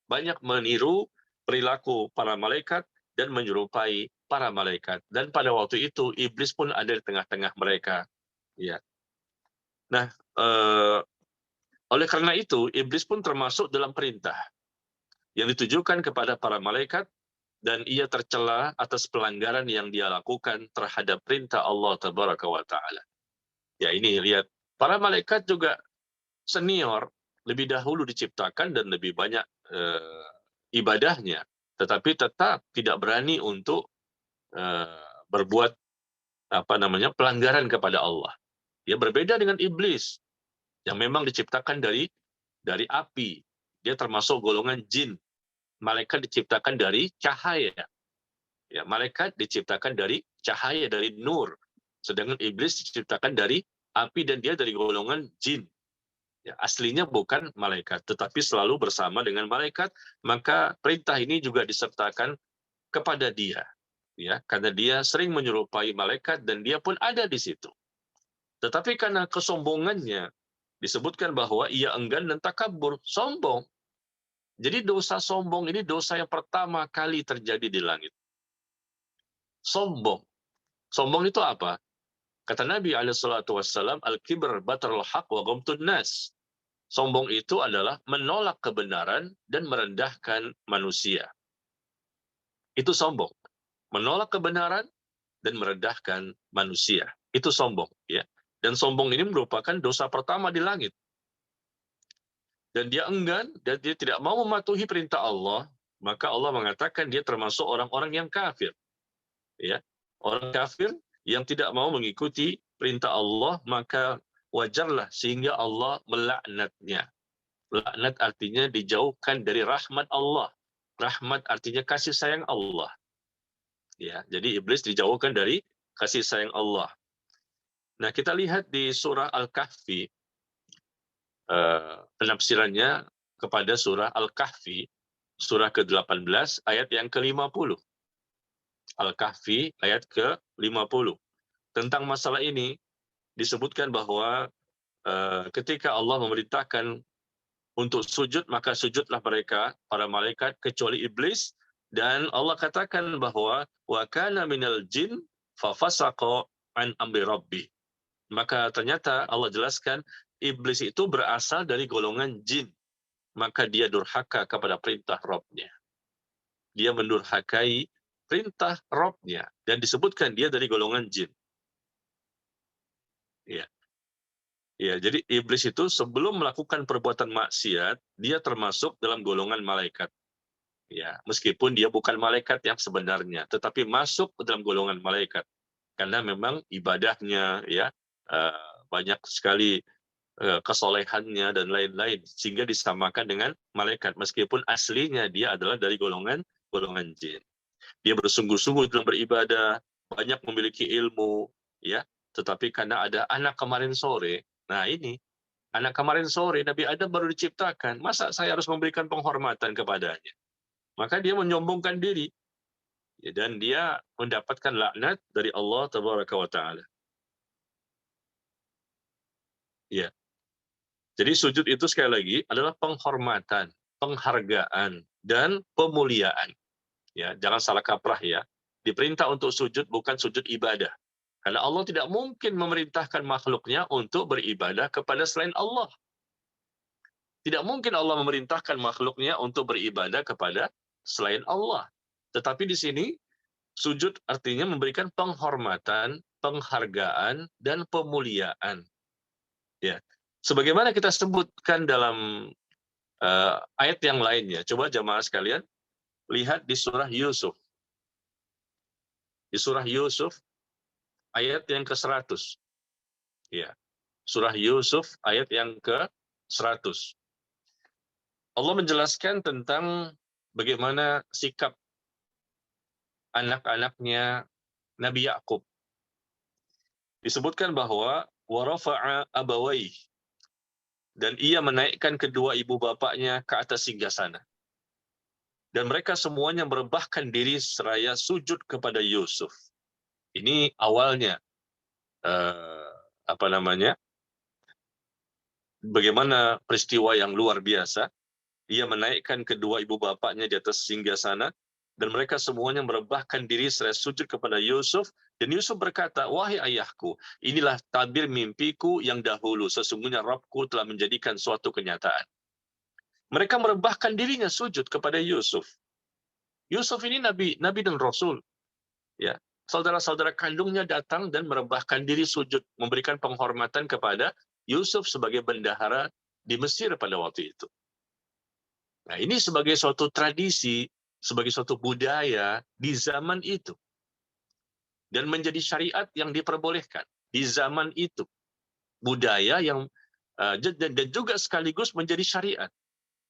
Speaker 2: Banyak meniru perilaku para malaikat dan menyerupai para malaikat. Dan pada waktu itu iblis pun ada di tengah-tengah mereka. Ya. Nah, oleh karena itu iblis pun termasuk dalam perintah yang ditujukan kepada para malaikat, dan ia tercela atas pelanggaran yang dia lakukan terhadap perintah Allah Tabaraka wa Ta'ala. Ya, ini lihat, para malaikat juga senior, lebih dahulu diciptakan dan lebih banyak ibadahnya, tetapi tetap tidak berani untuk berbuat pelanggaran kepada Allah. Dia berbeda dengan iblis yang memang diciptakan dari api. Dia termasuk golongan jin. Malaikat diciptakan dari cahaya. Ya, malaikat diciptakan dari cahaya, dari nur. Sedangkan iblis diciptakan dari api dan dia dari golongan jin. Ya, aslinya bukan malaikat, tetapi selalu bersama dengan malaikat, maka perintah ini juga disertakan kepada dia. Ya, karena dia sering menyerupai malaikat dan dia pun ada di situ. Tetapi karena kesombongannya, disebutkan bahwa ia enggan dan takabur, sombong. Jadi dosa sombong ini dosa yang pertama kali terjadi di langit. Sombong. Sombong itu apa? Kata Nabi SAW, al-kibr batarul haq wa ghamtun nas. Sombong itu adalah menolak kebenaran dan merendahkan manusia. Itu sombong. Menolak kebenaran dan merendahkan manusia. Itu sombong, ya. Dan sombong ini merupakan dosa pertama di langit. Dan dia enggan dan dia tidak mau mematuhi perintah Allah, maka Allah mengatakan dia termasuk orang-orang yang kafir. Ya. Orang kafir yang tidak mau mengikuti perintah Allah, maka wajarlah sehingga Allah melaknatnya. Laknat artinya dijauhkan dari rahmat Allah. Rahmat artinya kasih sayang Allah. Ya, jadi iblis dijauhkan dari kasih sayang Allah. Nah, kita lihat di surah Al-Kahfi, penafsirannya kepada surah Al-Kahfi, surah ke-18, ayat yang ke-50. Al-Kahfi, ayat ke-50. Tentang masalah ini, disebutkan bahwa ketika Allah memerintahkan untuk sujud, maka sujudlah mereka, para malaikat, kecuali iblis. Dan Allah katakan bahwa wa kana minal jin fa fasaqa an amri rabbi. Maka ternyata Allah jelaskan iblis itu berasal dari golongan jin. Maka dia durhaka kepada perintah Rabb-nya. Dia mendurhakai perintah Rabb-nya. Dan disebutkan dia dari golongan jin. Ya. Ya, jadi iblis itu sebelum melakukan perbuatan maksiat, dia termasuk dalam golongan malaikat. Ya, meskipun dia bukan malaikat yang sebenarnya, tetapi masuk ke dalam golongan malaikat. Karena memang ibadahnya, ya, banyak sekali kesolehannya dan lain-lain, sehingga disamakan dengan malaikat, meskipun aslinya dia adalah dari golongan jin. Dia bersungguh-sungguh dalam beribadah, banyak memiliki ilmu, ya. Tetapi karena ada anak kemarin sore, nah ini, anak kemarin sore Nabi Adam baru diciptakan, masa saya harus memberikan penghormatan kepadanya? Maka dia menyombongkan diri, ya, dan dia mendapatkan laknat dari Allah Tabaraka wa Ta'ala. Ya. Jadi sujud itu sekali lagi adalah penghormatan, penghargaan, dan pemuliaan. Ya, jangan salah kaprah ya. Diperintah untuk sujud bukan sujud ibadah. Karena Allah tidak mungkin memerintahkan makhluknya untuk beribadah kepada selain Allah. Tidak mungkin Allah memerintahkan makhluknya untuk beribadah kepada selain Allah. Tetapi di sini, sujud artinya memberikan penghormatan, penghargaan, dan pemuliaan. Ya. Sebagaimana kita sebutkan dalam ayat yang lainnya. Coba jamaah sekalian, lihat di surah Yusuf. Di surah Yusuf, ayat yang ke-100. Ya. Surah Yusuf ayat yang ke-100. Allah menjelaskan tentang bagaimana sikap anak-anaknya Nabi Yakub. Disebutkan bahwa warafa'a abawai, dan ia menaikkan kedua ibu bapaknya ke atas singgasana. dan mereka semuanya merebahkan diri seraya sujud kepada Yusuf. Ini awalnya bagaimana peristiwa yang luar biasa. Ia menaikkan kedua ibu bapaknya di atas singgasana, dan mereka semuanya merebahkan diri seraya sujud kepada Yusuf, dan Yusuf berkata, "Wahai ayahku, inilah tabir mimpiku yang dahulu, sesungguhnya Rabbku telah menjadikan suatu kenyataan." Mereka merebahkan dirinya sujud kepada Yusuf. Yusuf ini nabi dan rasul, ya. Saudara-saudara kandungnya datang dan merebahkan diri sujud, memberikan penghormatan kepada Yusuf sebagai bendahara di Mesir pada waktu itu. Nah, ini sebagai suatu tradisi, sebagai suatu budaya di zaman itu. Dan menjadi syariat yang diperbolehkan di zaman itu. Budaya yang dan juga sekaligus menjadi syariat.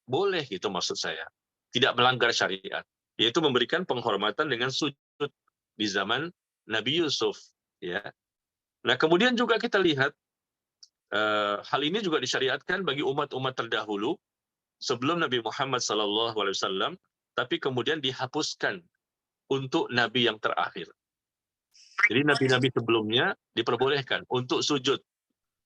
Speaker 2: Boleh itu maksud saya. Tidak melanggar syariat. Yaitu memberikan penghormatan dengan sujud di zaman Nabi Yusuf. Ya. Nah, kemudian juga kita lihat hal ini juga disyariatkan bagi umat-umat terdahulu sebelum Nabi Muhammad SAW, tapi kemudian dihapuskan untuk Nabi yang terakhir. Jadi nabi-nabi sebelumnya diperbolehkan untuk sujud,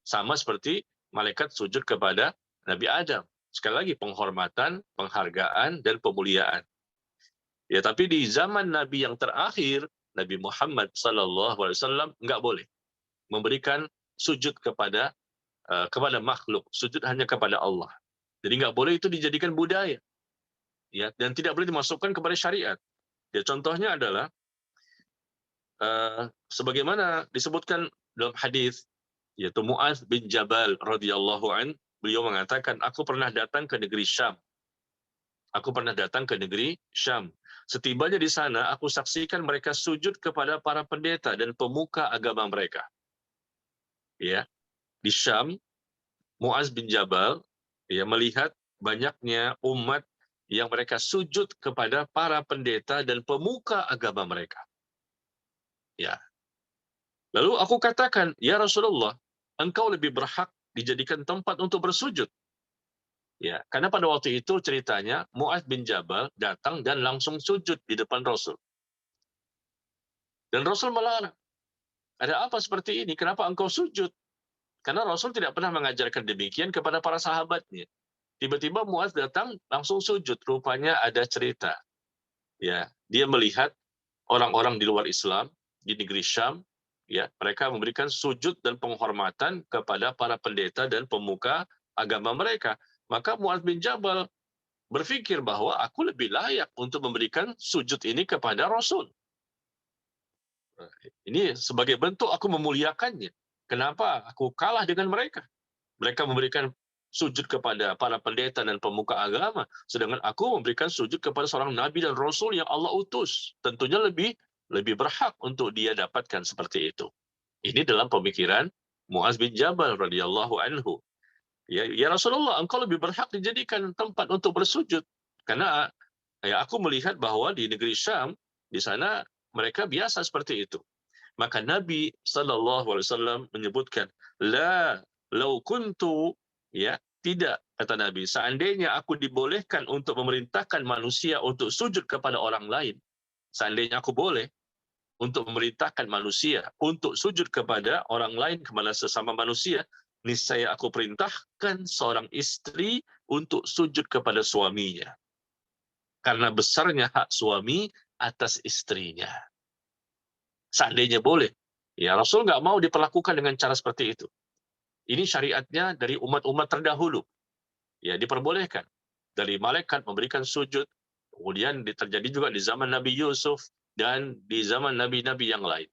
Speaker 2: sama seperti malaikat sujud kepada Nabi Adam. Sekali lagi penghormatan, penghargaan, dan pemuliaan. Ya, tapi di zaman Nabi yang terakhir, Nabi Muhammad SAW nggak boleh memberikan sujud kepada makhluk, sujud hanya kepada Allah. Jadi nggak boleh itu dijadikan budaya, ya, dan tidak boleh dimasukkan kepada syariat. Ya, contohnya adalah sebagaimana disebutkan dalam hadis, yaitu Mu'adz bin Jabal radhiyallahu an, beliau mengatakan, aku pernah datang ke negeri Syam. Setibanya di sana, aku saksikan mereka sujud kepada para pendeta dan pemuka agama mereka. Ya, di Syam, Mu'adz bin Jabal melihat banyaknya umat yang mereka sujud kepada para pendeta dan pemuka agama mereka. Ya. Lalu aku katakan, ya Rasulullah, engkau lebih berhak dijadikan tempat untuk bersujud. Ya, karena pada waktu itu ceritanya Mu'adz bin Jabal datang dan langsung sujud di depan Rasul. Dan Rasul melarang. Ada apa seperti ini? Kenapa engkau sujud? Karena Rasul tidak pernah mengajarkan demikian kepada para sahabatnya. Tiba-tiba Mu'adz datang langsung sujud. Rupanya ada cerita. Ya, dia melihat orang-orang di luar Islam di negeri Syam, ya, mereka memberikan sujud dan penghormatan kepada para pendeta dan pemuka agama mereka. Maka Mu'adz bin Jabal berpikir bahwa aku lebih layak untuk memberikan sujud ini kepada Rasul. Ini sebagai bentuk aku memuliakannya. Kenapa aku kalah dengan mereka? Mereka memberikan sujud kepada para pendeta dan pemuka agama, sedangkan aku memberikan sujud kepada seorang nabi dan rasul yang Allah utus. Tentunya lebih berhak untuk dia dapatkan seperti itu. Ini dalam pemikiran Mu'adz bin Jabal radhiyallahu anhu. Ya Rasulullah, engkau lebih berhak dijadikan tempat untuk bersujud. Karena ya, aku melihat bahwa di negeri Syam, di sana mereka biasa seperti itu. Maka Nabi SAW menyebutkan, la lau kuntu, ya, tidak, kata Nabi, seandainya aku dibolehkan untuk memerintahkan manusia untuk sujud kepada orang lain, seandainya aku boleh untuk memerintahkan manusia untuk sujud kepada orang lain, kepada sesama manusia, niscaya aku perintahkan seorang istri untuk sujud kepada suaminya. Karena besarnya hak suami atas istrinya. Seandainya boleh. Ya, Rasul nggak mau diperlakukan dengan cara seperti itu. Ini syariatnya dari umat-umat terdahulu. Ya, diperbolehkan. Dari malaikat memberikan sujud. Kemudian terjadi juga di zaman Nabi Yusuf dan di zaman nabi-nabi yang lain.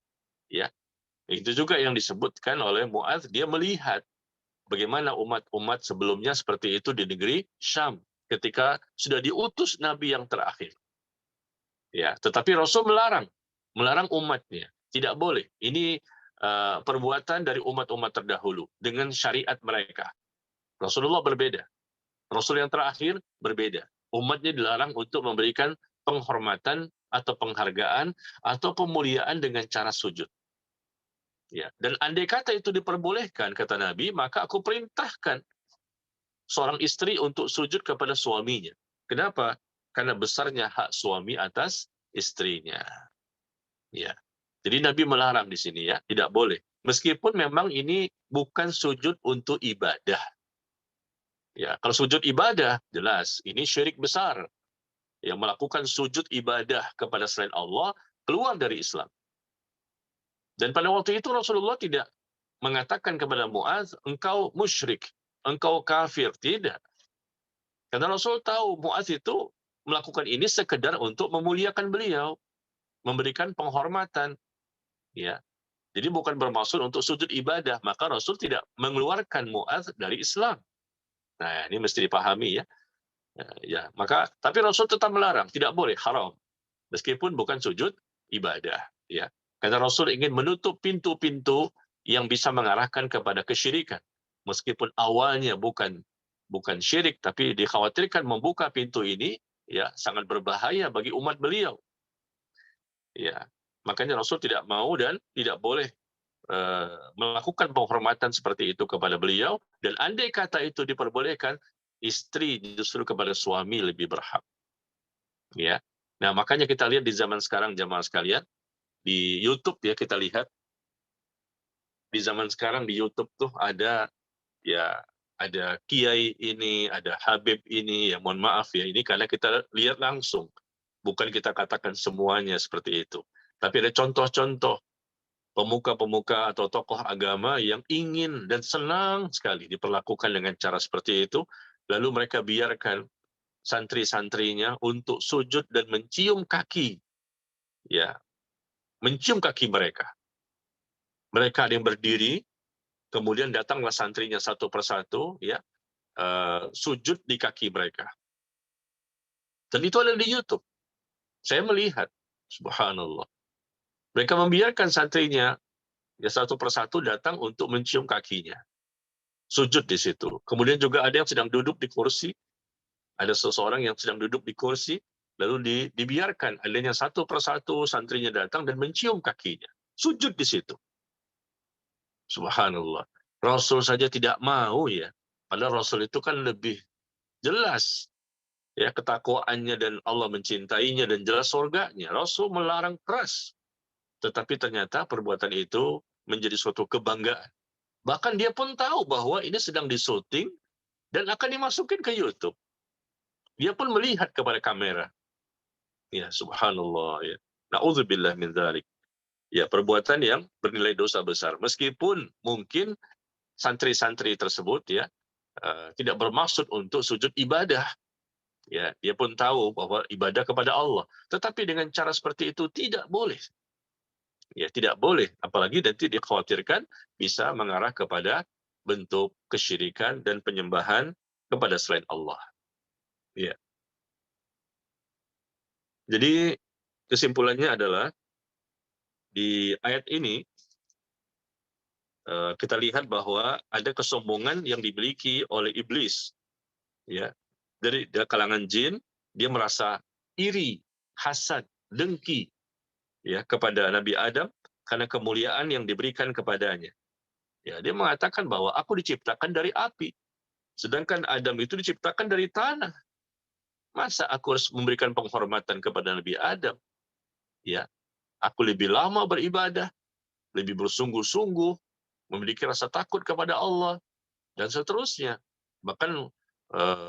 Speaker 2: Ya, itu juga yang disebutkan oleh Mu'adz. Dia melihat bagaimana umat-umat sebelumnya seperti itu di negeri Syam ketika sudah diutus nabi yang terakhir. Ya, tetapi Rasul melarang umatnya. Tidak boleh. Ini perbuatan dari umat-umat terdahulu dengan syariat mereka. Rasulullah berbeda. Rasul yang terakhir berbeda. Umatnya dilarang untuk memberikan penghormatan atau penghargaan atau pemuliaan dengan cara sujud. Ya, dan andai kata itu diperbolehkan, kata Nabi, maka aku perintahkan seorang istri untuk sujud kepada suaminya. Kenapa? karena besarnya hak suami atas istrinya. Ya. Jadi Nabi melarang di sini ya, tidak boleh. Meskipun memang ini bukan sujud untuk ibadah. Ya, kalau sujud ibadah jelas ini syirik besar. Yang melakukan sujud ibadah kepada selain Allah keluar dari Islam. Dan pada waktu itu Rasulullah tidak mengatakan kepada Muaz, engkau musyrik, engkau kafir. Tidak. Karena Rasul tahu Muaz itu melakukan ini sekedar untuk memuliakan beliau, memberikan penghormatan. Ya. Jadi bukan bermaksud untuk sujud ibadah, maka Rasul tidak mengeluarkan Muaz dari Islam. Nah, ini mesti dipahami ya. Ya, maka tapi Rasul tetap melarang, tidak boleh, haram. Meskipun bukan sujud ibadah, ya. Karena Rasul ingin menutup pintu-pintu yang bisa mengarahkan kepada kesyirikan. Meskipun awalnya bukan syirik, tapi dikhawatirkan membuka pintu ini ya sangat berbahaya bagi umat beliau. Ya. Makanya Rasul tidak mau dan tidak boleh melakukan penghormatan seperti itu kepada beliau, dan andai kata itu diperbolehkan, istri justru kepada suami lebih berhak. Ya. Nah, makanya kita lihat di zaman sekarang jamaah sekalian, di YouTube ya kita lihat di zaman sekarang di YouTube tuh ada ya ada kiai ini, ada habib ini, ya mohon maaf ya, ini karena kita lihat langsung, bukan kita katakan semuanya seperti itu. Tapi ada contoh-contoh pemuka-pemuka atau tokoh agama yang ingin dan senang sekali diperlakukan dengan cara seperti itu, lalu mereka biarkan santri-santrinya untuk sujud dan mencium kaki, ya, mencium kaki mereka. Mereka ada yang berdiri, kemudian datanglah santrinya satu persatu, ya, sujud di kaki mereka. Dan itu ada di YouTube. Saya melihat, subhanallah. Mereka membiarkan santrinya ya satu persatu datang untuk mencium kakinya. Sujud di situ. Kemudian juga ada yang sedang duduk di kursi. Ada seseorang yang sedang duduk di kursi, lalu dibiarkan adanya satu persatu santrinya datang dan mencium kakinya. Sujud di situ. Subhanallah. Rasul saja tidak mau ya. Padahal Rasul itu kan lebih jelas ya ketakwaannya dan Allah mencintainya dan jelas surganya. Rasul melarang keras. Tetapi ternyata perbuatan itu menjadi suatu kebanggaan. Bahkan dia pun tahu bahwa ini sedang disyuting dan akan dimasukin ke YouTube. Dia pun melihat kepada kamera. Ya, subhanallah ya. Na'udzubillah min dzalik. Ya, perbuatan yang bernilai dosa besar. Meskipun mungkin santri-santri tersebut ya tidak bermaksud untuk sujud ibadah. Ya, dia pun tahu bahwa ibadah kepada Allah. Tetapi dengan cara seperti itu tidak boleh. Ya, tidak boleh. Apalagi nanti dikhawatirkan bisa mengarah kepada bentuk kesyirikan dan penyembahan kepada selain Allah. Ya. Jadi kesimpulannya adalah di ayat ini kita lihat bahwa ada kesombongan yang dimiliki oleh iblis. Ya. Dari kalangan jin, dia merasa iri, hasad, dengki ya kepada Nabi Adam karena kemuliaan yang diberikan kepadanya. Ya, dia mengatakan bahwa aku diciptakan dari api, sedangkan Adam itu diciptakan dari tanah. Masa aku harus memberikan penghormatan kepada Nabi Adam? Ya, aku lebih lama beribadah, lebih bersungguh-sungguh, memiliki rasa takut kepada Allah, dan seterusnya. Bahkan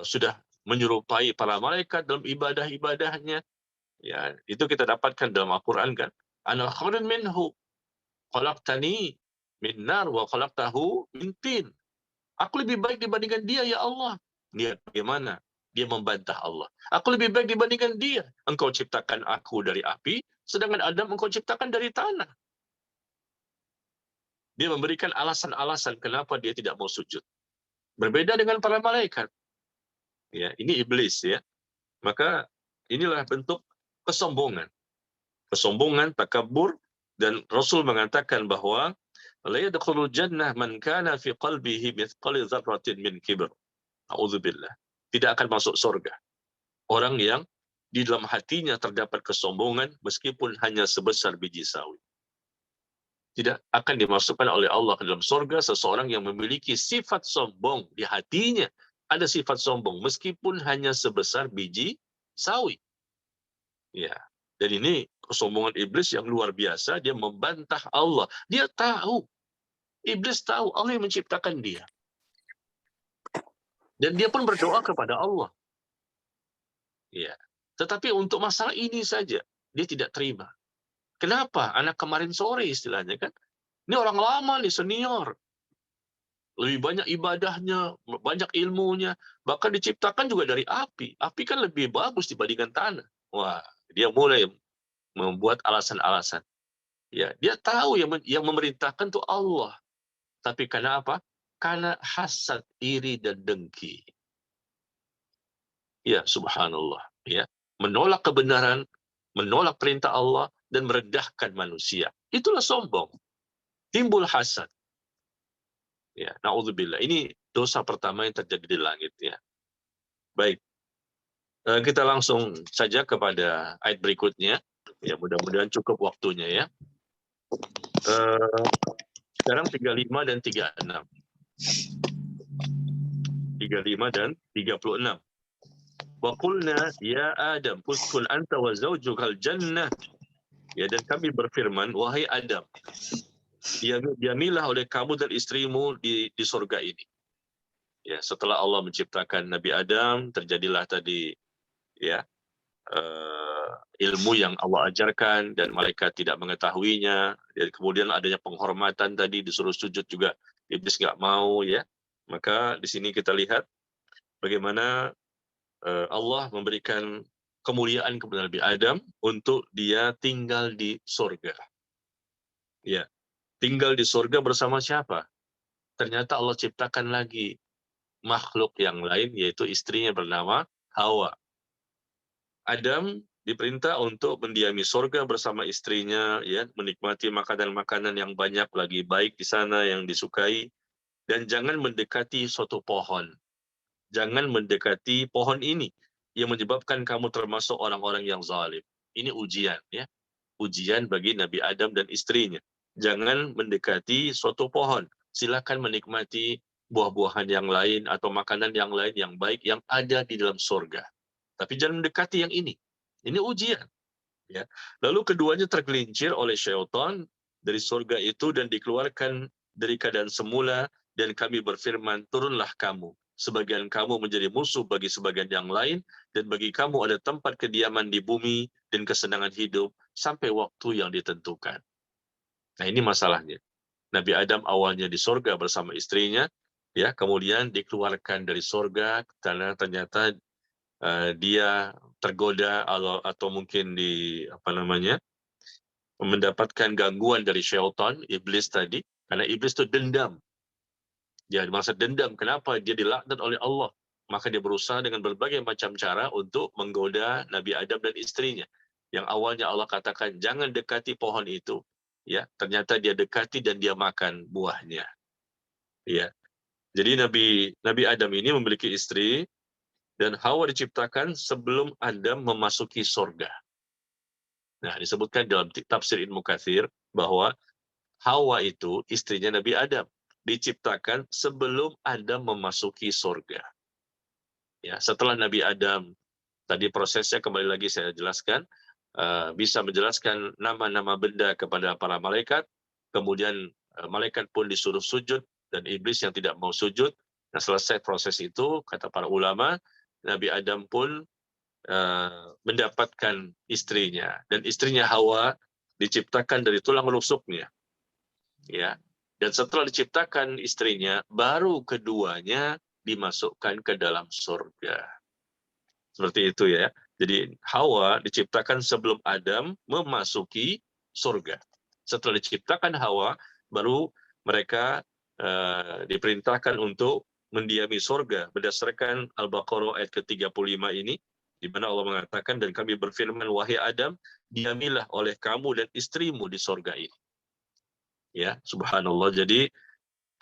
Speaker 2: sudah menyerupai para malaikat dalam ibadah-ibadahnya. Ya, itu kita dapatkan dalam Al-Quran kan. Ana khairun minhu, khalaqtani min nar wa khalaqtahu min tin. Aku lebih baik dibandingkan dia, ya Allah. Lihat bagaimana dia membantah Allah. Aku lebih baik dibandingkan dia. Engkau ciptakan aku dari api, sedangkan Adam engkau ciptakan dari tanah. Dia memberikan alasan-alasan kenapa dia tidak mau sujud. Berbeda dengan para malaikat. Ya, ini iblis ya. Maka inilah bentuk kesombongan. Kesombongan, takabur, dan Rasul mengatakan bahwa la yadkhulul jannah man kana fi qalbihi mithqali dzarratin min kibr. A'udzubillah. Tidak akan masuk surga orang yang di dalam hatinya terdapat kesombongan meskipun hanya sebesar biji sawi. Tidak akan dimasukkan oleh Allah ke dalam surga seseorang yang memiliki sifat sombong di hatinya. Ada sifat sombong meskipun hanya sebesar biji sawi. Ya. Dan ini kesombongan iblis yang luar biasa, dia membantah Allah. Dia tahu, iblis tahu Allah yang menciptakan dia. Dan dia pun berdoa kepada Allah. Ya. Tetapi untuk masalah ini saja dia tidak terima. Kenapa? Anak kemarin sore istilahnya kan. Ini orang lama nih, senior. Lebih banyak ibadahnya, banyak ilmunya, bahkan diciptakan juga dari api. Api kan lebih bagus dibandingkan tanah. Wah, dia mulai membuat alasan-alasan. Ya, dia tahu yang memerintahkan itu Allah. Tapi karena apa? Karena hasad, iri dan dengki. Ya, subhanallah, ya. Menolak kebenaran, menolak perintah Allah dan merendahkan manusia. Itulah sombong. Timbul hasad. Ya, naudzubillah. Ini dosa pertama yang terjadi di langit ya. Baik. Kita langsung saja kepada ayat berikutnya. Ya, mudah-mudahan cukup waktunya ya. Sekarang 35 dan 36. 35 dan 36. Wa qulna ya Adam uskun anta wa zawjukal jannah. Ya, dan kami berfirman, wahai Adam, diamilah oleh kamu dan istrimu di surga ini. Ya, setelah Allah menciptakan Nabi Adam, terjadilah tadi ya ilmu yang Allah ajarkan dan malaikat tidak mengetahuinya. Dan kemudian adanya penghormatan tadi, disuruh sujud juga iblis nggak mau ya. Maka di sini kita lihat bagaimana Allah memberikan kemuliaan kepada Nabi Adam untuk dia tinggal di surga. Ya, tinggal di surga bersama siapa? Ternyata Allah ciptakan lagi makhluk yang lain, yaitu istrinya bernama Hawa. Adam diperintah untuk mendiami surga bersama istrinya, ya, menikmati makanan-makanan yang banyak lagi baik di sana yang disukai, dan jangan mendekati suatu pohon. Jangan mendekati pohon ini yang menyebabkan kamu termasuk orang-orang yang zalim. Ini ujian, ya, ujian bagi Nabi Adam dan istrinya. Jangan mendekati suatu pohon. Silakan menikmati buah-buahan yang lain atau makanan yang lain yang baik yang ada di dalam surga. Tapi jangan mendekati yang ini. Ini ujian. Ya. Lalu keduanya tergelincir oleh syaitan dari surga itu dan dikeluarkan dari keadaan semula, dan kami berfirman, turunlah kamu. Sebagian kamu menjadi musuh bagi sebagian yang lain, dan bagi kamu ada tempat kediaman di bumi dan kesenangan hidup sampai waktu yang ditentukan. Nah, ini masalahnya. Nabi Adam awalnya di surga bersama istrinya, ya, kemudian dikeluarkan dari surga karena ternyata dia tergoda atau mungkin mendapatkan gangguan dari syaitan, iblis tadi, karena iblis itu dendam. Dia merasa dendam, kenapa dia dilaknat oleh Allah? Maka dia berusaha dengan berbagai macam cara untuk menggoda Nabi Adam dan istrinya. Yang awalnya Allah katakan jangan dekati pohon itu, ya, ternyata dia dekati dan dia makan buahnya. Ya. Jadi Nabi Adam ini memiliki istri, dan Hawa diciptakan sebelum Adam memasuki surga. Nah, disebutkan dalam tafsir Ibnu Katsir bahwa Hawa itu istrinya Nabi Adam, diciptakan sebelum Adam memasuki surga. Ya, setelah Nabi Adam, tadi prosesnya kembali lagi saya jelaskan, bisa menjelaskan nama-nama benda kepada para malaikat, kemudian malaikat pun disuruh sujud, dan iblis yang tidak mau sujud. Nah, selesai proses itu, kata para ulama, Nabi Adam pun mendapatkan istrinya, dan istrinya Hawa diciptakan dari tulang rusuknya, ya. Dan setelah diciptakan istrinya, baru keduanya dimasukkan ke dalam surga. Seperti itu ya. Jadi Hawa diciptakan sebelum Adam memasuki surga. Setelah diciptakan Hawa, baru mereka diperintahkan untuk mendiami surga berdasarkan Al-Baqarah ayat ke-35 ini, di mana Allah mengatakan, dan kami berfirman, wahai Adam, diamilah oleh kamu dan istrimu di surga ini. Ya, subhanallah. Jadi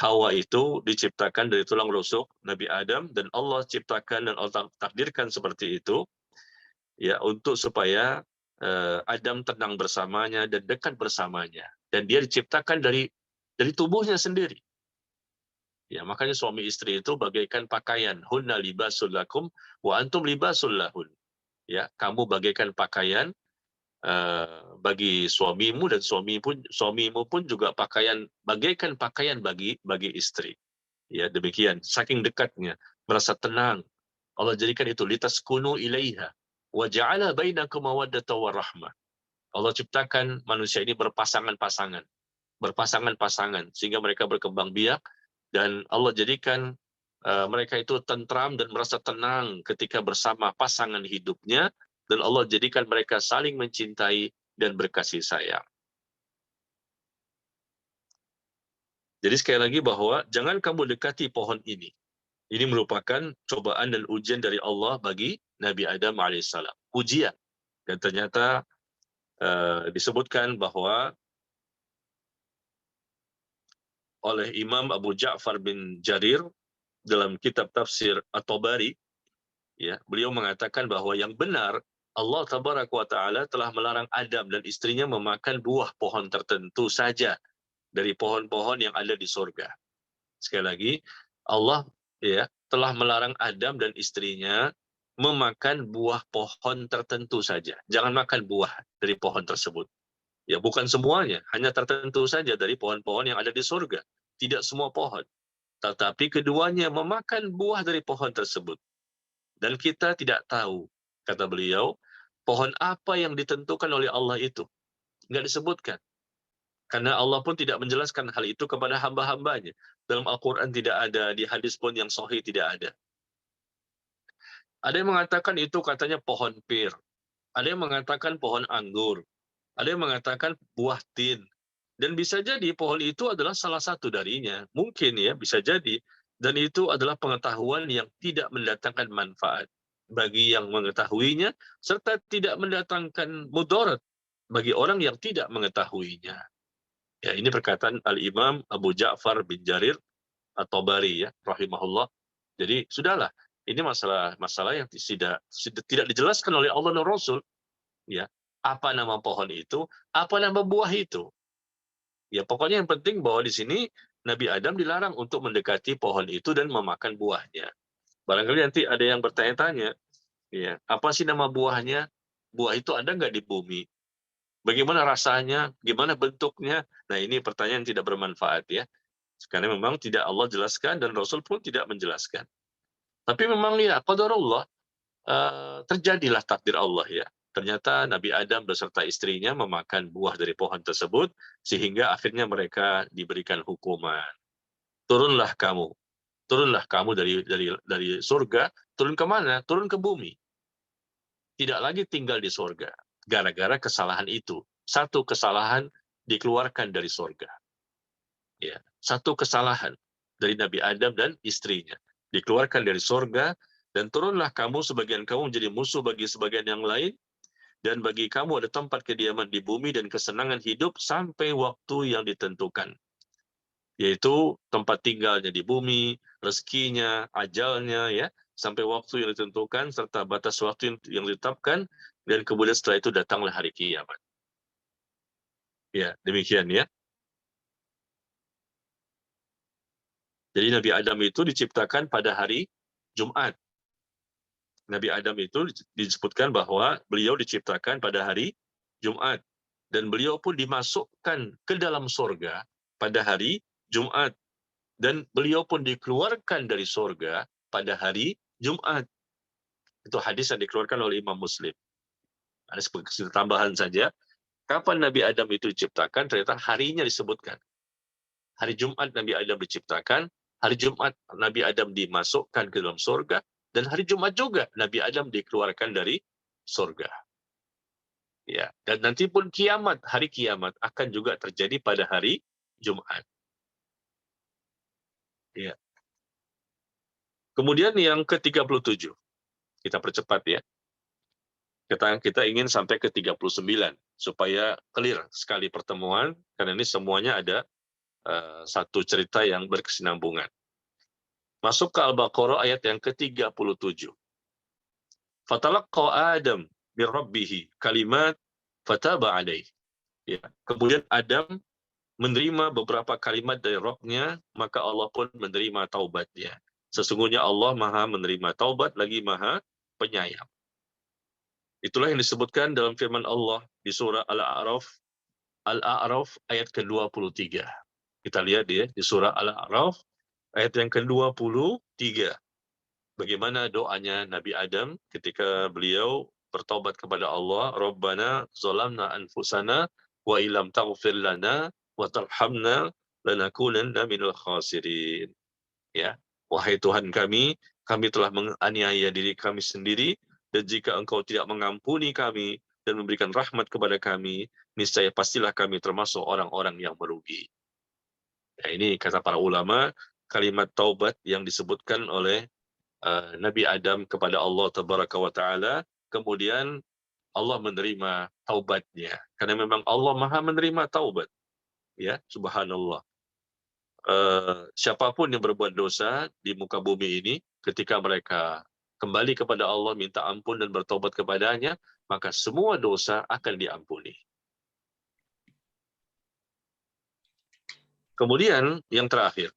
Speaker 2: Hawa itu diciptakan dari tulang rusuk Nabi Adam, dan Allah ciptakan dan Allah takdirkan seperti itu, ya, untuk supaya Adam tenang bersamanya dan dekat bersamanya, dan dia diciptakan dari tubuhnya sendiri. Ya, makanya suami istri itu bagaikan pakaian. Hunna libasul lakum wa antum libasul lahun. Ya, kamu bagaikan pakaian bagi suamimu, dan suamimu pun juga bagaikan pakaian bagi istri. Ya, demikian. Saking dekatnya, merasa tenang. Allah jadikan itu litaskunu ilaiha wa ja'ala bainakum mawaddatan warahmah. Allah ciptakan manusia ini berpasangan-pasangan sehingga mereka berkembang biak, dan Allah jadikan mereka itu tentram dan merasa tenang ketika bersama pasangan hidupnya, dan Allah jadikan mereka saling mencintai dan berkasih sayang. Jadi sekali lagi bahwa jangan kamu dekati pohon ini. Ini merupakan cobaan dan ujian dari Allah bagi Nabi Adam alaihissalam. Ujian. Dan ternyata disebutkan bahwa oleh Imam Abu Ja'far bin Jarir dalam kitab tafsir At-Tabari, ya, beliau mengatakan bahwa yang benar Allah tabaraka wa taala telah melarang Adam dan istrinya memakan buah pohon tertentu saja dari pohon-pohon yang ada di surga. Sekali lagi, Allah, ya, telah melarang Adam dan istrinya memakan buah pohon tertentu saja. Jangan makan buah dari pohon tersebut. Ya, bukan semuanya, hanya tertentu saja dari pohon-pohon yang ada di surga. Tidak semua pohon. Tetapi keduanya memakan buah dari pohon tersebut. Dan kita tidak tahu, kata beliau, pohon apa yang ditentukan oleh Allah itu. Nggak disebutkan. Karena Allah pun tidak menjelaskan hal itu kepada hamba-hambanya. Dalam Al-Quran tidak ada, di hadis pun yang sahih tidak ada. Ada yang mengatakan itu katanya pohon pir. Ada yang mengatakan pohon anggur. Ada yang mengatakan buah tin. Dan bisa jadi pohon itu adalah salah satu darinya. Mungkin ya, bisa jadi. Dan itu adalah pengetahuan yang tidak mendatangkan manfaat bagi yang mengetahuinya, serta tidak mendatangkan mudarat bagi orang yang tidak mengetahuinya. Ya, ini perkataan Al-Imam Abu Ja'far bin Jarir At-Tabari, ya, rahimahullah. Jadi sudahlah, ini masalah yang tidak dijelaskan oleh Allah dan Rasul, ya. Apa nama pohon itu, apa nama buah itu. Ya, pokoknya yang penting bahwa di sini Nabi Adam dilarang untuk mendekati pohon itu dan memakan buahnya. Barangkali nanti ada yang bertanya-tanya, ya, apa sih nama buahnya? Buah itu ada nggak di bumi? Bagaimana rasanya? Gimana bentuknya? Nah, ini pertanyaan yang tidak bermanfaat, ya. Karena memang tidak Allah jelaskan dan Rasul pun tidak menjelaskan. Tapi memang ya, qadarullah, terjadilah takdir Allah, ya. Ternyata Nabi Adam beserta istrinya memakan buah dari pohon tersebut, sehingga akhirnya mereka diberikan hukuman. Turunlah kamu, turunlah kamu dari surga, turun ke mana? Turun ke bumi. Tidak lagi tinggal di surga. Gara-gara kesalahan itu. Satu kesalahan dikeluarkan dari surga. Ya, satu kesalahan dari Nabi Adam dan istrinya. Dikeluarkan dari surga, dan turunlah kamu, sebagian kamu menjadi musuh bagi sebagian yang lain, dan bagi kamu ada tempat kediaman di bumi dan kesenangan hidup sampai waktu yang ditentukan. Yaitu tempat tinggalnya di bumi, rezekinya, ajalnya, ya, sampai waktu yang ditentukan, serta batas waktu yang ditetapkan, dan kemudian setelah itu datanglah hari kiamat. Ya, demikian, ya. Jadi Nabi Adam itu diciptakan pada hari Jumat. Nabi Adam itu disebutkan bahwa beliau diciptakan pada hari Jumat. Dan beliau pun dimasukkan ke dalam surga pada hari Jumat. Dan beliau pun dikeluarkan dari surga pada hari Jumat. Itu hadis yang dikeluarkan oleh Imam Muslim. Ada sedikit tambahan saja. Kapan Nabi Adam itu diciptakan, ternyata harinya disebutkan. Hari Jumat Nabi Adam diciptakan, hari Jumat Nabi Adam dimasukkan ke dalam surga, dan hari Jumat juga Nabi Adam dikeluarkan dari surga. Ya, dan nanti pun kiamat, hari kiamat akan juga terjadi pada hari Jumat. Ya. Kemudian yang ke-37. Kita percepat, ya. Kita ingin sampai ke 39 supaya clear sekali pertemuan, karena ini semuanya ada satu cerita yang berkesinambungan. Masuk ke Al-Baqarah ayat yang ke-37. Fatalaqqa Adam min rabbih kalimat fataba alaih. Ya. Kemudian Adam menerima beberapa kalimat dari Rabb-nya, maka Allah pun menerima taubatnya. Sesungguhnya Allah Maha menerima taubat lagi Maha penyayang. Itulah yang disebutkan dalam firman Allah di surah Al-A'raf ayat ke-23. Kita lihat ya, di surah Al-A'raf ayat yang ke-23. Bagaimana doanya Nabi Adam ketika beliau bertaubat kepada Allah, Rabbana zalamna anfusana wa illam taghfir lana wa tarhamna lanakunanna minal khasirin. Ya, wahai Tuhan kami telah menganiaya diri kami sendiri, dan jika Engkau tidak mengampuni kami dan memberikan rahmat kepada kami, niscaya pastilah kami termasuk orang-orang yang merugi. Ya, ini kata para ulama, kalimat taubat yang disebutkan oleh Nabi Adam kepada Allah Tabaraka wa Ta'ala, kemudian Allah menerima taubatnya. Karena memang Allah Maha menerima taubat. Ya, subhanallah. Siapapun yang berbuat dosa di muka bumi ini, ketika mereka kembali kepada Allah, minta ampun dan bertobat kepadanya, maka semua dosa akan diampuni. Kemudian yang terakhir,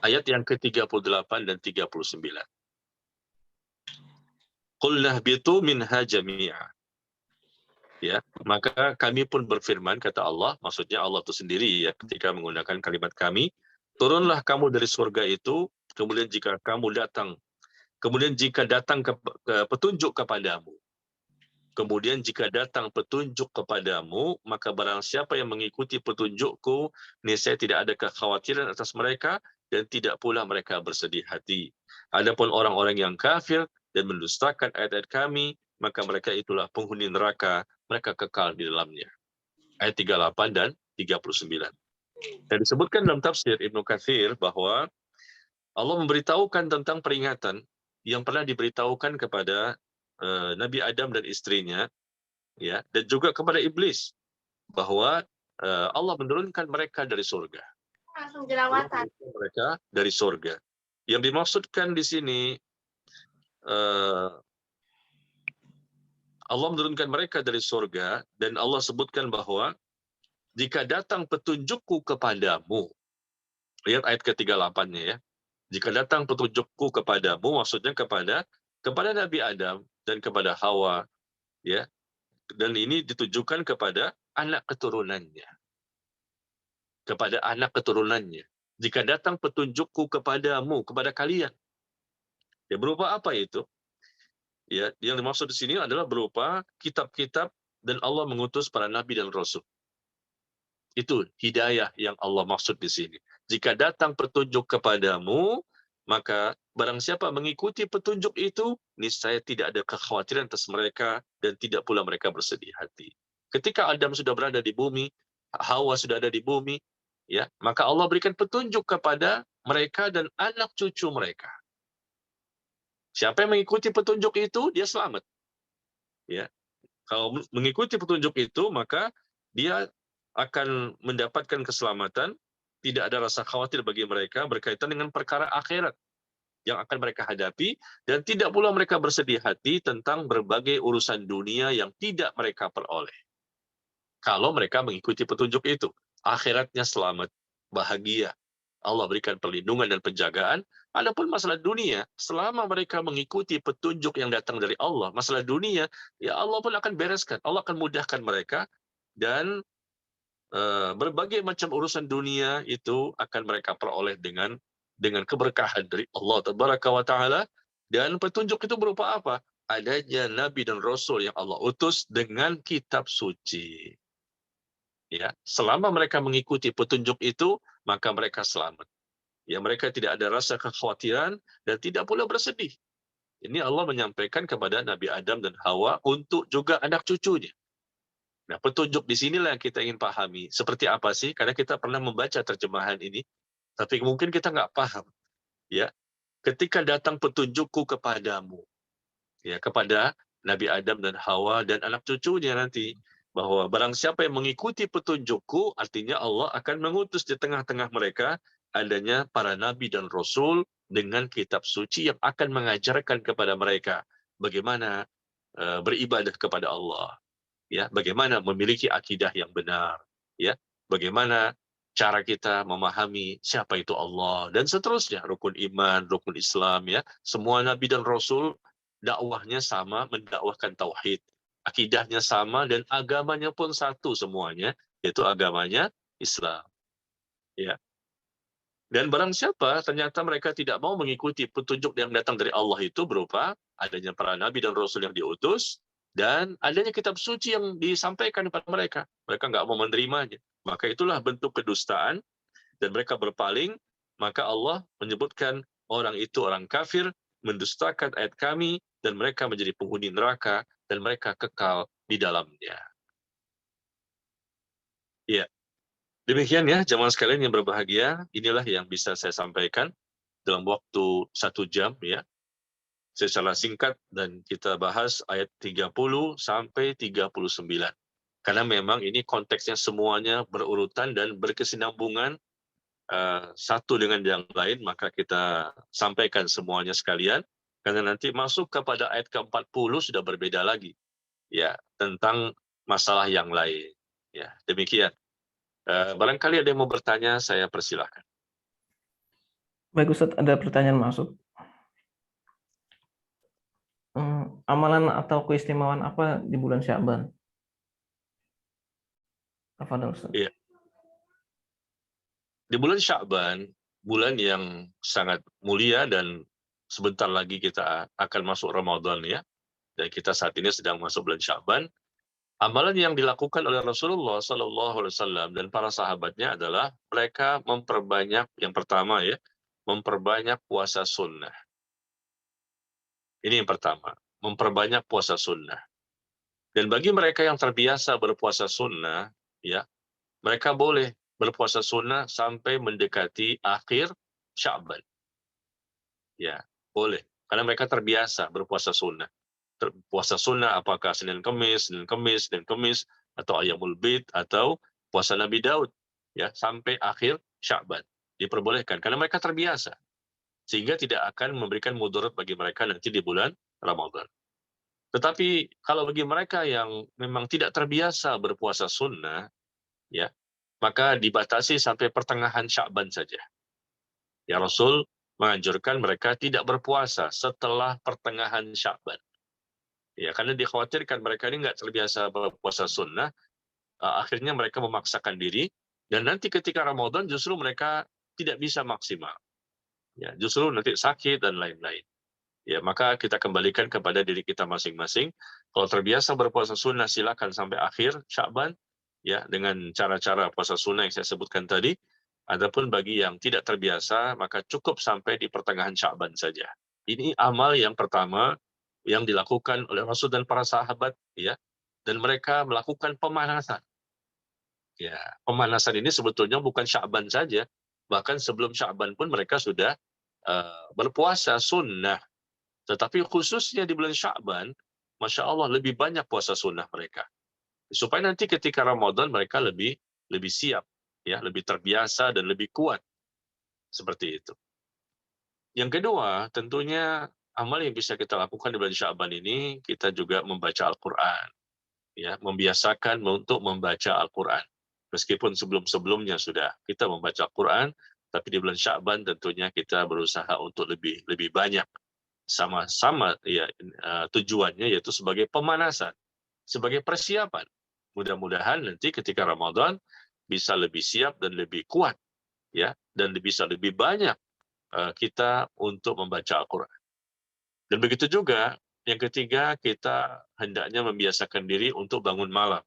Speaker 2: ayat yang ke-38 dan 39. Qul nahbitu minha jami'a. Ya, maka kami pun berfirman, kata Allah, maksudnya Allah itu sendiri ya, ketika menggunakan kalimat kami, turunlah kamu dari surga itu, kemudian jika datang ke petunjuk kepadamu. Kemudian jika datang petunjuk kepadamu, maka barang siapa yang mengikuti petunjukku, niscaya tidak ada kekhawatiran atas mereka, dan tidak pula mereka bersedih hati. Adapun orang-orang yang kafir dan mendustakan ayat-ayat kami, maka mereka itulah penghuni neraka, mereka kekal di dalamnya. Ayat 38 dan 39. Dan disebutkan dalam tafsir Ibnu Katsir bahwa Allah memberitahukan tentang peringatan yang pernah diberitahukan kepada Nabi Adam dan istrinya, ya, dan juga kepada iblis, bahwa Allah menurunkan mereka dari surga.
Speaker 3: Langsung jerawatan.
Speaker 2: Mereka dari surga. Yang dimaksudkan di sini Allah menurunkan mereka dari surga, dan Allah sebutkan bahwa jika datang petunjukku kepadamu, lihat ayat ke-38-nya ya. Jika datang petunjukku kepadamu, maksudnya kepada Nabi Adam dan kepada Hawa, ya. Dan ini ditujukan kepada anak keturunannya. Kepada anak keturunannya. Jika datang petunjukku kepadamu, kepada kalian. Ya, berupa apa itu? Ya, yang dimaksud di sini adalah berupa kitab-kitab, dan Allah mengutus para nabi dan rasul. Itu hidayah yang Allah maksud di sini. Jika datang petunjuk kepadamu, maka barang siapa mengikuti petunjuk itu, niscaya tidak ada kekhawatiran atas mereka, dan tidak pula mereka bersedih hati. Ketika Adam sudah berada di bumi, Hawa sudah ada di bumi, ya, maka Allah berikan petunjuk kepada mereka dan anak cucu mereka. Siapa yang mengikuti petunjuk itu, dia selamat. Ya, kalau mengikuti petunjuk itu, maka dia akan mendapatkan keselamatan, tidak ada rasa khawatir bagi mereka berkaitan dengan perkara akhirat yang akan mereka hadapi, dan tidak pula mereka bersedih hati tentang berbagai urusan dunia yang tidak mereka peroleh. Kalau mereka mengikuti petunjuk itu, akhiratnya selamat, bahagia, Allah berikan perlindungan dan penjagaan. Adapun masalah dunia, selama mereka mengikuti petunjuk yang datang dari Allah, masalah dunia, ya Allah pun akan bereskan, Allah akan mudahkan mereka, dan berbagai macam urusan dunia itu akan mereka peroleh dengan keberkahan dari Allah Tabaraka wa Ta'ala. Dan petunjuk itu berupa apa? Adanya Nabi dan Rasul yang Allah utus dengan kitab suci. Ya, selama mereka mengikuti petunjuk itu, maka mereka selamat. Ya, mereka tidak ada rasa kekhawatiran dan tidak pula bersedih. Ini Allah menyampaikan kepada Nabi Adam dan Hawa untuk juga anak cucunya. Nah, petunjuk di sinilah yang kita ingin pahami. Seperti apa sih? Karena kita pernah membaca terjemahan ini, tapi mungkin kita nggak paham. Ya, ketika datang petunjukku kepadamu, ya, kepada Nabi Adam dan Hawa dan anak cucunya nanti, bahwa barang siapa yang mengikuti petunjukku, artinya Allah akan mengutus di tengah-tengah mereka adanya para nabi dan rasul dengan kitab suci yang akan mengajarkan kepada mereka bagaimana beribadah kepada Allah, ya, bagaimana memiliki akidah yang benar, ya, bagaimana cara kita memahami siapa itu Allah, dan seterusnya, rukun iman, rukun Islam, ya, semua nabi dan rasul dakwahnya sama, mendakwahkan tauhid. Akidahnya sama dan agamanya pun satu semuanya, yaitu agamanya Islam. Ya. Dan barang siapa ternyata mereka tidak mau mengikuti petunjuk yang datang dari Allah itu berupa adanya para nabi dan rasul yang diutus dan adanya kitab suci yang disampaikan kepada mereka. Mereka nggak mau menerimanya. Maka itulah bentuk kedustaan dan mereka berpaling, maka Allah menyebutkan orang itu orang kafir, mendustakan ayat kami, dan mereka menjadi penghuni neraka, dan mereka kekal di dalamnya. Ya, demikian ya, jamaah sekalian yang berbahagia, inilah yang bisa saya sampaikan dalam waktu 1 jam ya, secara singkat, dan kita bahas ayat 30 sampai 39. Karena memang ini konteksnya semuanya berurutan dan berkesinambungan satu dengan yang lain, maka kita sampaikan semuanya sekalian, karena nanti masuk kepada ayat ke-40 sudah berbeda lagi, ya, tentang masalah yang lain. Ya, demikian. Barangkali ada yang mau bertanya, saya persilahkan.
Speaker 1: Baik Ustadz, ada pertanyaan masuk. Amalan atau keistimewaan apa di bulan Sya'ban? Tafadhol Ustadz.
Speaker 2: Ya. Di bulan Sya'ban, bulan yang sangat mulia dan sebentar lagi kita akan masuk Ramadan ya. Dan kita saat ini sedang masuk bulan Sya'ban. Amalan yang dilakukan oleh Rasulullah SAW dan para sahabatnya adalah mereka memperbanyak, yang pertama ya, memperbanyak puasa sunnah. Ini yang pertama, memperbanyak puasa sunnah. Dan bagi mereka yang terbiasa berpuasa sunnah, ya, mereka boleh berpuasa sunnah sampai mendekati akhir Sya'ban. Ya, boleh. Karena mereka terbiasa berpuasa sunnah. Puasa sunnah apakah Senin Kemis, atau Ayyamul Bid, atau puasa Nabi Daud, ya, sampai akhir Sya'ban. Diperbolehkan, karena mereka terbiasa. Sehingga tidak akan memberikan mudarat bagi mereka nanti di bulan Ramadan. Tetapi kalau bagi mereka yang memang tidak terbiasa berpuasa sunnah, ya, maka dibatasi sampai pertengahan Sya'ban saja. Ya, Rasul menganjurkan mereka tidak berpuasa setelah pertengahan Sya'ban. Ya, karena dikhawatirkan mereka ini nggak terbiasa berpuasa sunnah, akhirnya mereka memaksakan diri, dan nanti ketika Ramadan justru mereka tidak bisa maksimal. Ya, justru nanti sakit dan lain-lain. Ya, maka kita kembalikan kepada diri kita masing-masing. Kalau terbiasa berpuasa sunnah, silakan sampai akhir Sya'ban, ya, dengan cara-cara puasa sunnah yang saya sebutkan tadi. Adapun bagi yang tidak terbiasa, maka cukup sampai di pertengahan Sya'ban saja. Ini amal yang pertama yang dilakukan oleh Rasul dan para sahabat, ya, dan mereka melakukan pemanasan. Ya, pemanasan ini sebetulnya bukan Sya'ban saja, bahkan sebelum Sya'ban pun mereka sudah berpuasa sunnah. Tetapi khususnya di bulan Sya'ban, Masya Allah lebih banyak puasa sunnah mereka. Supaya nanti ketika Ramadan mereka lebih siap, ya, lebih terbiasa dan lebih kuat. Seperti itu. Yang kedua, tentunya amal yang bisa kita lakukan di bulan Sya'ban ini, kita juga membaca Al-Quran. Ya, membiasakan untuk membaca Al-Quran. Meskipun sebelum-sebelumnya sudah kita membaca Al-Quran, tapi di bulan Sya'ban tentunya kita berusaha untuk lebih banyak. Sama-sama ya, tujuannya yaitu sebagai pemanasan, sebagai persiapan. Mudah-mudahan nanti ketika Ramadan bisa lebih siap dan lebih kuat, ya, dan bisa lebih banyak kita untuk membaca Al-Quran. Dan begitu juga yang ketiga, kita hendaknya membiasakan diri untuk bangun malam.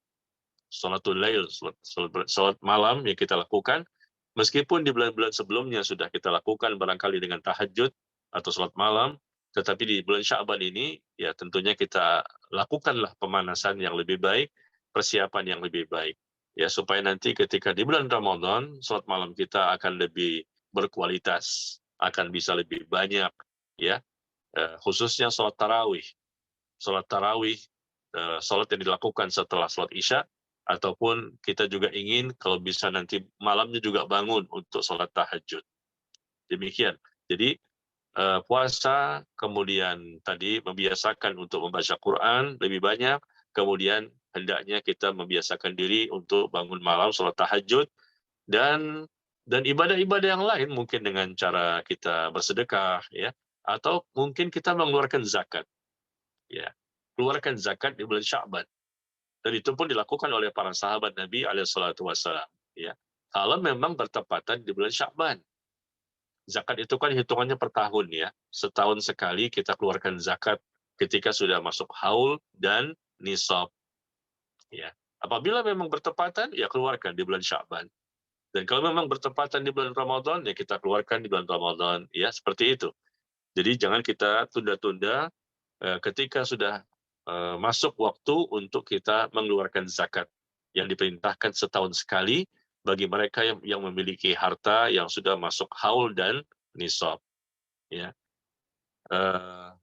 Speaker 2: Salatul Lail, salat malam yang kita lakukan, meskipun di bulan-bulan sebelumnya sudah kita lakukan barangkali dengan tahajud atau salat malam, tetapi di bulan Sya'ban ini, ya tentunya kita lakukanlah pemanasan yang lebih baik, persiapan yang lebih baik. Ya, supaya nanti ketika di bulan Ramadan, salat malam kita akan lebih berkualitas, akan bisa lebih banyak, ya, khususnya salat tarawih. Salat tarawih, salat yang dilakukan setelah salat Isya, ataupun kita juga ingin kalau bisa nanti malamnya juga bangun untuk salat tahajud. Demikian. Jadi puasa, kemudian tadi membiasakan untuk membaca Quran lebih banyak, kemudian hendaknya kita membiasakan diri untuk bangun malam salat tahajud, dan ibadah-ibadah yang lain mungkin dengan cara kita bersedekah, ya, atau mungkin kita mengeluarkan zakat. Ya, keluarkan zakat di bulan Sya'ban. Dan itu pun dilakukan oleh para sahabat Nabi alaihissalam. Ya, kalau memang bertepatan di bulan Sya'ban. Zakat itu kan hitungannya per tahun ya. Setahun sekali kita keluarkan zakat ketika sudah masuk haul dan nisab. Ya. Apabila memang bertepatan, ya keluarkan di bulan Sya'ban. Dan kalau memang bertepatan di bulan Ramadan, ya kita keluarkan di bulan Ramadan. Ya, seperti itu. Jadi jangan kita tunda-tunda ketika sudah masuk waktu untuk kita mengeluarkan zakat yang diperintahkan setahun sekali bagi mereka yang memiliki harta yang sudah masuk haul dan nisab. Ya.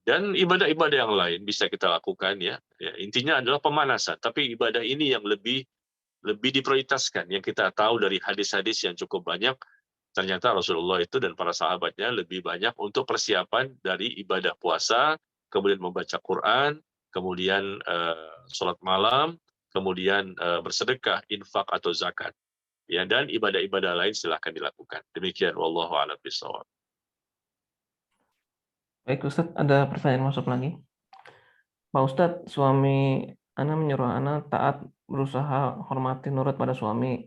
Speaker 2: Dan ibadah-ibadah yang lain bisa kita lakukan ya. Intinya adalah pemanasan, tapi ibadah ini yang lebih diprioritaskan. Yang kita tahu dari hadis-hadis yang cukup banyak, ternyata Rasulullah itu dan para sahabatnya lebih banyak untuk persiapan dari ibadah puasa, kemudian membaca Quran, kemudian sholat malam, kemudian bersedekah, infak atau zakat. Ya, dan ibadah-ibadah lain silahkan dilakukan. Demikian, wallahu a'lam bishawab.
Speaker 1: Baik Ustadz, ada pertanyaan masuk lagi. Pak Ustadz, suami Ana menyuruh Ana taat, berusaha hormati nurut pada suami.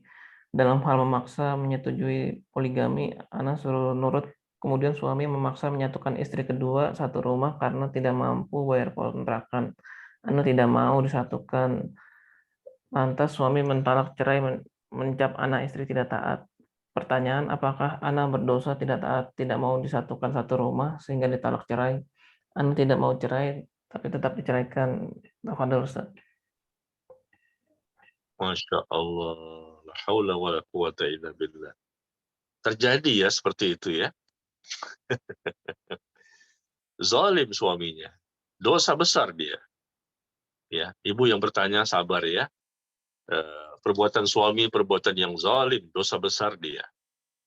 Speaker 1: Dalam hal memaksa menyetujui poligami, Ana suruh nurut. Kemudian suami memaksa menyatukan istri kedua satu rumah karena tidak mampu bayar kontrakan. Ana tidak mau disatukan. Lantas suami mentalak cerai mencap anak istri tidak taat. Pertanyaan, apakah Ana berdosa tidak taat, tidak mau disatukan satu rumah sehingga ditalak cerai? Ana tidak mau cerai, tapi tetap diceraikan. Tafadhol Ustaz.
Speaker 2: Masya Allah, la haula wa la quwata illa billah. Terjadi ya seperti itu ya. Zalim suaminya. Dosa besar dia. Ya, ibu yang bertanya sabar ya. Perbuatan suami perbuatan yang zalim, dosa besar dia.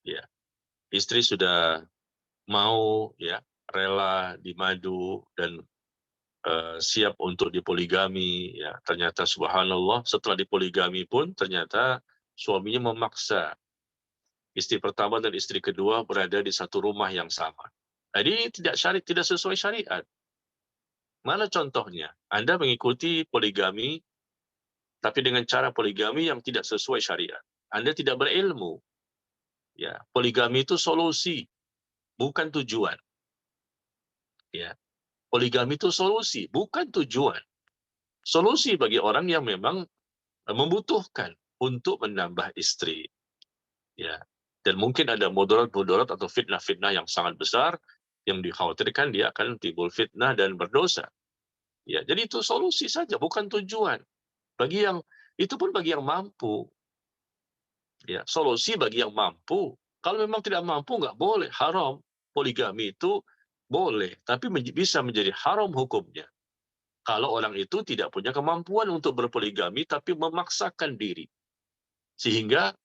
Speaker 2: Ya. Istri sudah mau ya, rela dimadu dan siap untuk dipoligami ya. Ternyata subhanallah setelah dipoligami pun ternyata suaminya memaksa istri pertama dan istri kedua berada di satu rumah yang sama. Jadi tidak sesuai syariat. Mana contohnya? Anda mengikuti poligami, tapi dengan cara poligami yang tidak sesuai syariat. Anda tidak berilmu. Ya, poligami itu solusi, bukan tujuan. Ya, poligami itu solusi, bukan tujuan. Solusi bagi orang yang memang membutuhkan untuk menambah istri. Ya, dan mungkin ada mudarat-mudarat atau fitnah-fitnah yang sangat besar yang dikhawatirkan dia akan timbul fitnah dan berdosa. Ya, jadi itu solusi saja, bukan tujuan. Bagi yang itu pun bagi yang mampu. Ya, solusi bagi yang mampu. Kalau memang tidak mampu nggak boleh, haram. Poligami itu boleh, tapi bisa menjadi haram hukumnya. Kalau orang itu tidak punya kemampuan untuk berpoligami tapi memaksakan diri. Sehingga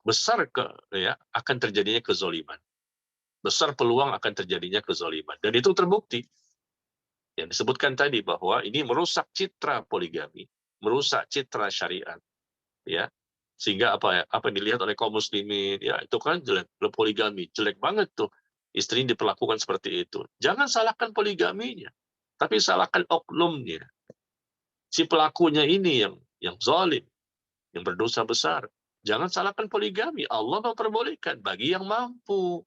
Speaker 2: besar akan terjadinya kezoliman. Besar peluang akan terjadinya kezoliman. Dan itu terbukti. Yang disebutkan tadi bahwa ini merusak citra poligami, merusak citra syariat. Ya, sehingga apa yang dilihat oleh kaum muslimin ya itu kan jelek, poligami jelek banget tuh, istri diperlakukan seperti itu. Jangan salahkan poligaminya, tapi salahkan oknumnya, si pelakunya ini yang zalim, yang berdosa besar. Jangan salahkan poligami, Allah memperbolehkan bagi yang mampu.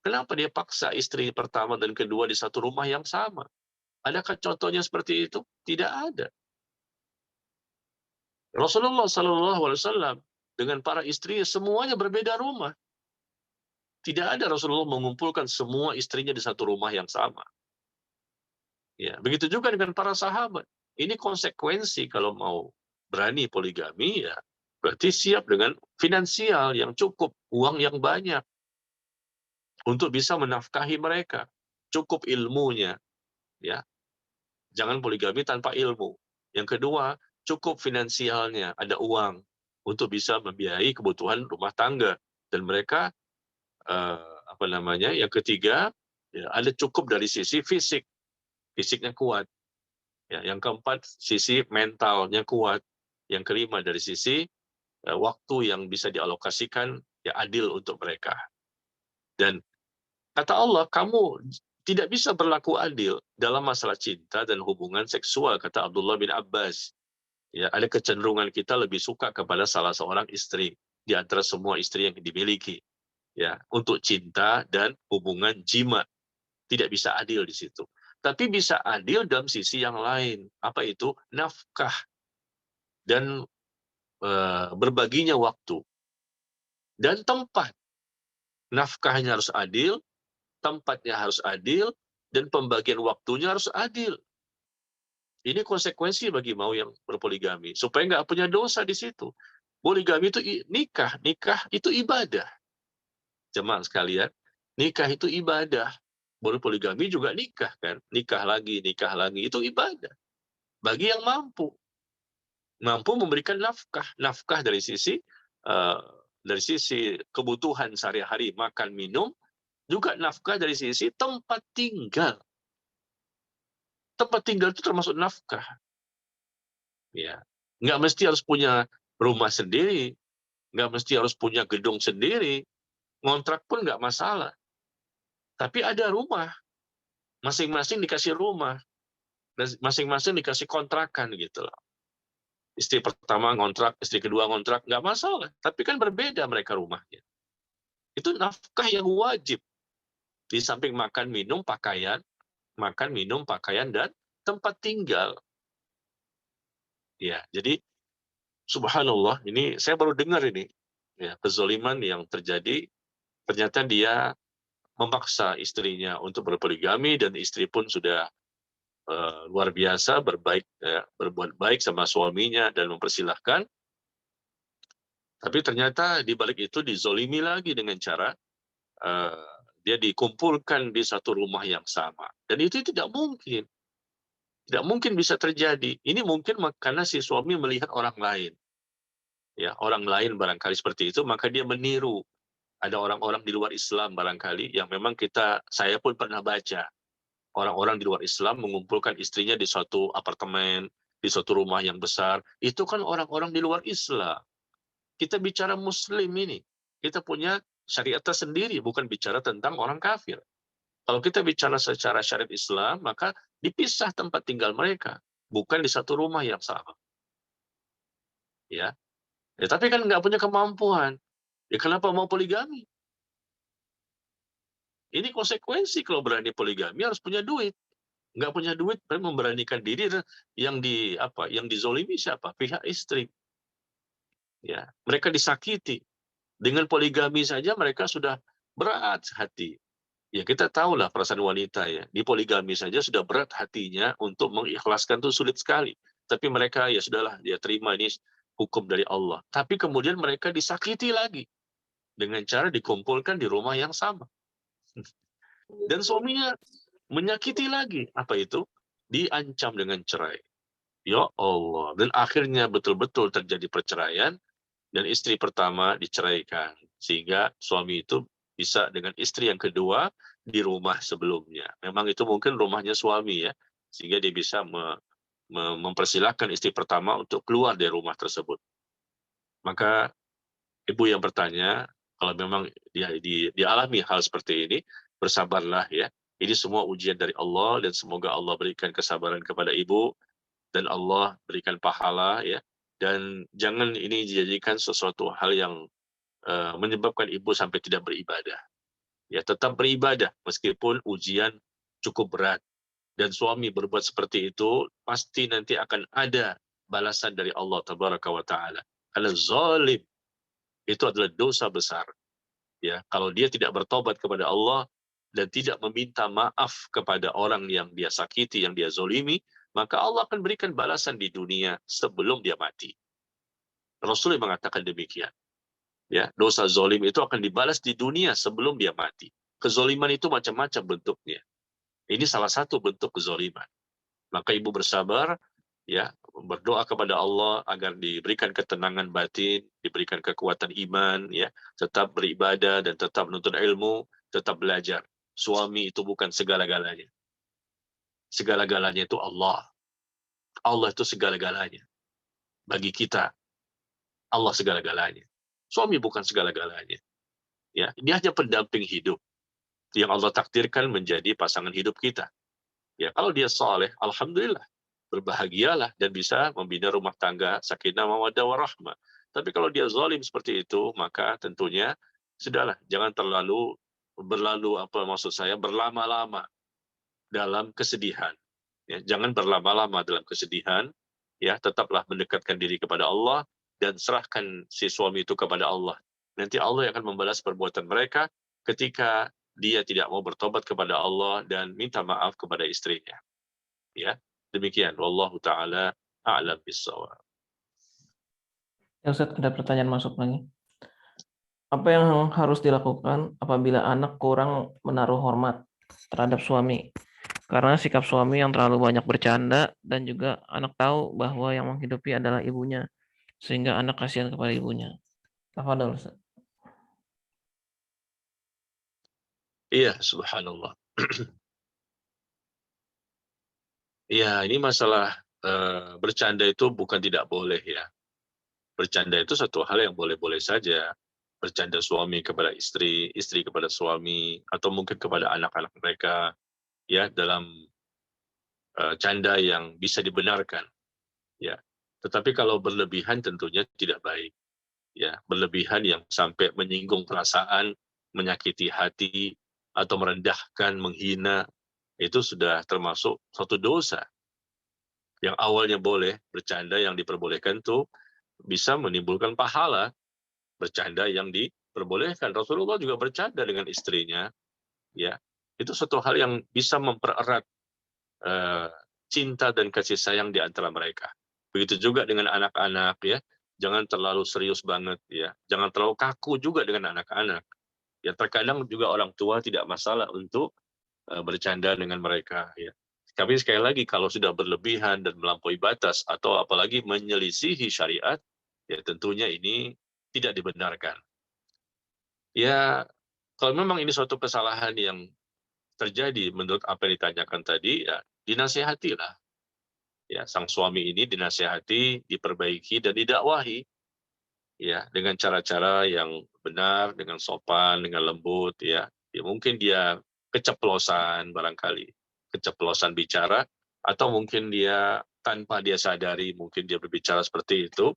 Speaker 2: Kenapa dia paksa istri pertama dan kedua di satu rumah yang sama? Adakah contohnya seperti itu? Tidak ada. Rasulullah SAW dengan para istrinya semuanya berbeda rumah. Tidak ada Rasulullah mengumpulkan semua istrinya di satu rumah yang sama. Ya, begitu juga dengan para sahabat. Ini konsekuensi kalau mau berani poligami ya, berarti siap dengan finansial yang cukup, uang yang banyak untuk bisa menafkahi mereka. Cukup ilmunya, ya. Jangan poligami tanpa ilmu. Yang kedua, cukup finansialnya, ada uang untuk bisa membiayai kebutuhan rumah tangga dan mereka yang ketiga ya, ada cukup dari sisi fisiknya kuat. Ya, yang keempat sisi mentalnya kuat. Yang kelima dari sisi waktu yang bisa dialokasikan ya adil untuk mereka. Dan kata Allah, kamu tidak bisa berlaku adil dalam masalah cinta dan hubungan seksual, kata Abdullah bin Abbas. Ya, ada kecenderungan kita lebih suka kepada salah seorang istri di antara semua istri yang dimiliki. Ya, untuk cinta dan hubungan jima tidak bisa adil di situ. Tapi bisa adil dalam sisi yang lain. Apa itu? Nafkah dan berbaginya waktu dan tempat. Nafkahnya harus adil, tempatnya harus adil, dan pembagian waktunya harus adil. Ini konsekuensi bagi mau yang berpoligami, supaya nggak punya dosa di situ. Poligami itu nikah itu ibadah. Jemaah sekalian, nikah itu ibadah. Berpoligami juga nikah kan, nikah lagi, itu ibadah. Bagi yang mampu memberikan nafkah dari sisi kebutuhan sehari-hari, makan, minum, juga nafkah dari sisi tempat tinggal. Tempat tinggal itu termasuk nafkah. Ya, nggak mesti harus punya rumah sendiri, nggak mesti harus punya gedung sendiri, ngontrak pun nggak masalah. Tapi ada rumah, masing-masing dikasih rumah, dan masing-masing dikasih kontrakan gitu loh. Istri pertama ngontrak, istri kedua ngontrak, nggak masalah. Tapi kan berbeda mereka rumahnya. Itu nafkah yang wajib. Di samping makan, minum, pakaian, dan tempat tinggal. Ya, jadi subhanallah, ini saya baru dengar ini, ya, kezaliman yang terjadi. Ternyata dia memaksa istrinya untuk berpoligami, dan istri pun sudah luar biasa berbuat baik sama suaminya dan mempersilahkan. Tapi ternyata di balik itu dizolimi lagi dengan cara dia dikumpulkan di satu rumah yang sama. Dan itu tidak mungkin. Tidak mungkin bisa terjadi. Ini mungkin karena si suami melihat orang lain. Ya, orang lain barangkali seperti itu, maka dia meniru. Ada orang-orang di luar Islam barangkali yang memang saya pun pernah baca. Orang-orang di luar Islam mengumpulkan istrinya di suatu apartemen, di suatu rumah yang besar. Itu kan orang-orang di luar Islam. Kita bicara Muslim ini. Kita punya syariat tersendiri, bukan bicara tentang orang kafir. Kalau kita bicara secara syariat Islam, maka dipisah tempat tinggal mereka, bukan di satu rumah yang sama. Ya, tapi kan nggak punya kemampuan. Ya kenapa mau poligami? Ini konsekuensi kalau berani poligami harus punya duit. Nggak punya duit, memberanikan diri, yang dizolimi siapa? Pihak istri. Ya, mereka disakiti. Dengan poligami saja mereka sudah berat hati. Ya kita tahulah perasaan wanita ya. Di poligami saja sudah berat hatinya, untuk mengikhlaskan itu sulit sekali. Tapi mereka ya sudahlah, dia terima ini hukum dari Allah. Tapi kemudian mereka disakiti lagi dengan cara dikumpulkan di rumah yang sama. Dan suaminya menyakiti lagi. Apa itu? Diancam dengan cerai. Ya Allah. Dan akhirnya betul-betul terjadi perceraian, dan istri pertama diceraikan, sehingga suami itu bisa dengan istri yang kedua di rumah sebelumnya. Memang itu mungkin rumahnya suami ya, sehingga dia bisa mempersilahkan istri pertama untuk keluar dari rumah tersebut. Maka ibu yang bertanya, kalau memang dia dialami hal seperti ini, bersabarlah ya. Ini semua ujian dari Allah, dan semoga Allah berikan kesabaran kepada ibu, dan Allah berikan pahala ya. Dan jangan ini dijadikan sesuatu hal yang menyebabkan ibu sampai tidak beribadah. Ya, tetap beribadah meskipun ujian cukup berat. Dan suami berbuat seperti itu, pasti nanti akan ada balasan dari Allah Tabaraka wa Ta'ala. Karena zalim itu adalah dosa besar. Ya, kalau dia tidak bertobat kepada Allah dan tidak meminta maaf kepada orang yang dia sakiti, yang dia zolimi, maka Allah akan berikan balasan di dunia sebelum dia mati. Rasul mengatakan demikian. Ya, dosa zolim itu akan dibalas di dunia sebelum dia mati. Kezoliman itu macam-macam bentuknya. Ini salah satu bentuk kezoliman. Maka ibu bersabar, ya, berdoa kepada Allah agar diberikan ketenangan batin, diberikan kekuatan iman, ya, tetap beribadah dan tetap menuntut ilmu, tetap belajar. Suami itu bukan segala-galanya. Segala-galanya itu Allah. Allah itu segala-galanya. Bagi kita, Allah segala-galanya. Suami bukan segala-galanya. Ya, dia hanya pendamping hidup. yang Allah takdirkan menjadi pasangan hidup kita. Ya, kalau dia saleh, alhamdulillah, berbahagialah dan bisa membina rumah tangga sakinah mawaddah warahmah. Tapi kalau dia zalim seperti itu, maka tentunya sudahlah, jangan berlama-lama dalam kesedihan. Ya, jangan berlama-lama dalam kesedihan. Ya, tetaplah mendekatkan diri kepada Allah dan serahkan si suami itu kepada Allah. Nanti Allah yang akan membalas perbuatan mereka ketika dia tidak mau bertobat kepada Allah dan minta maaf kepada istrinya. Ya, demikian. Wallahu taala a'lam bissawab.
Speaker 1: Ya Ustaz, ada pertanyaan masuk lagi. Apa yang harus dilakukan apabila anak kurang menaruh hormat terhadap suami? Karena sikap suami yang terlalu banyak bercanda dan juga anak tahu bahwa yang menghidupi adalah ibunya, sehingga anak kasihan kepada ibunya. Tafadhol Ustaz.
Speaker 2: Iya, subhanallah. Ya, ini masalah bercanda itu bukan tidak boleh ya. Bercanda itu satu hal yang boleh-boleh saja. Bercanda suami kepada istri, istri kepada suami, atau mungkin kepada anak-anak mereka, ya, dalam canda yang bisa dibenarkan. Ya. Tetapi kalau berlebihan tentunya tidak baik. Ya, berlebihan yang sampai menyinggung perasaan, menyakiti hati, atau merendahkan, menghina, itu sudah termasuk suatu dosa. Yang awalnya boleh, bercanda yang diperbolehkan tuh bisa menimbulkan pahala. Bercanda yang diperbolehkan. Rasulullah juga bercanda dengan istrinya, ya. Itu suatu hal yang bisa mempererat eh, cinta dan kasih sayang di antara mereka. Begitu juga dengan anak-anak, ya. Jangan terlalu serius banget, ya. Jangan terlalu kaku juga dengan anak-anak. Ya, terkadang juga orang tua tidak masalah untuk bercanda dengan mereka, ya. Tapi sekali lagi kalau sudah berlebihan dan melampaui batas atau apalagi menyelisihi syariat, ya tentunya ini tidak dibenarkan. Ya, kalau memang ini suatu kesalahan yang terjadi menurut apa yang ditanyakan tadi, ya dinasihatilah. Ya, sang suami ini dinasihati, diperbaiki dan didakwahi, ya, dengan cara-cara yang benar, dengan sopan, dengan lembut, ya. Ya mungkin dia keceplosan barangkali, keceplosan bicara, atau mungkin dia tanpa dia sadari mungkin dia berbicara seperti itu,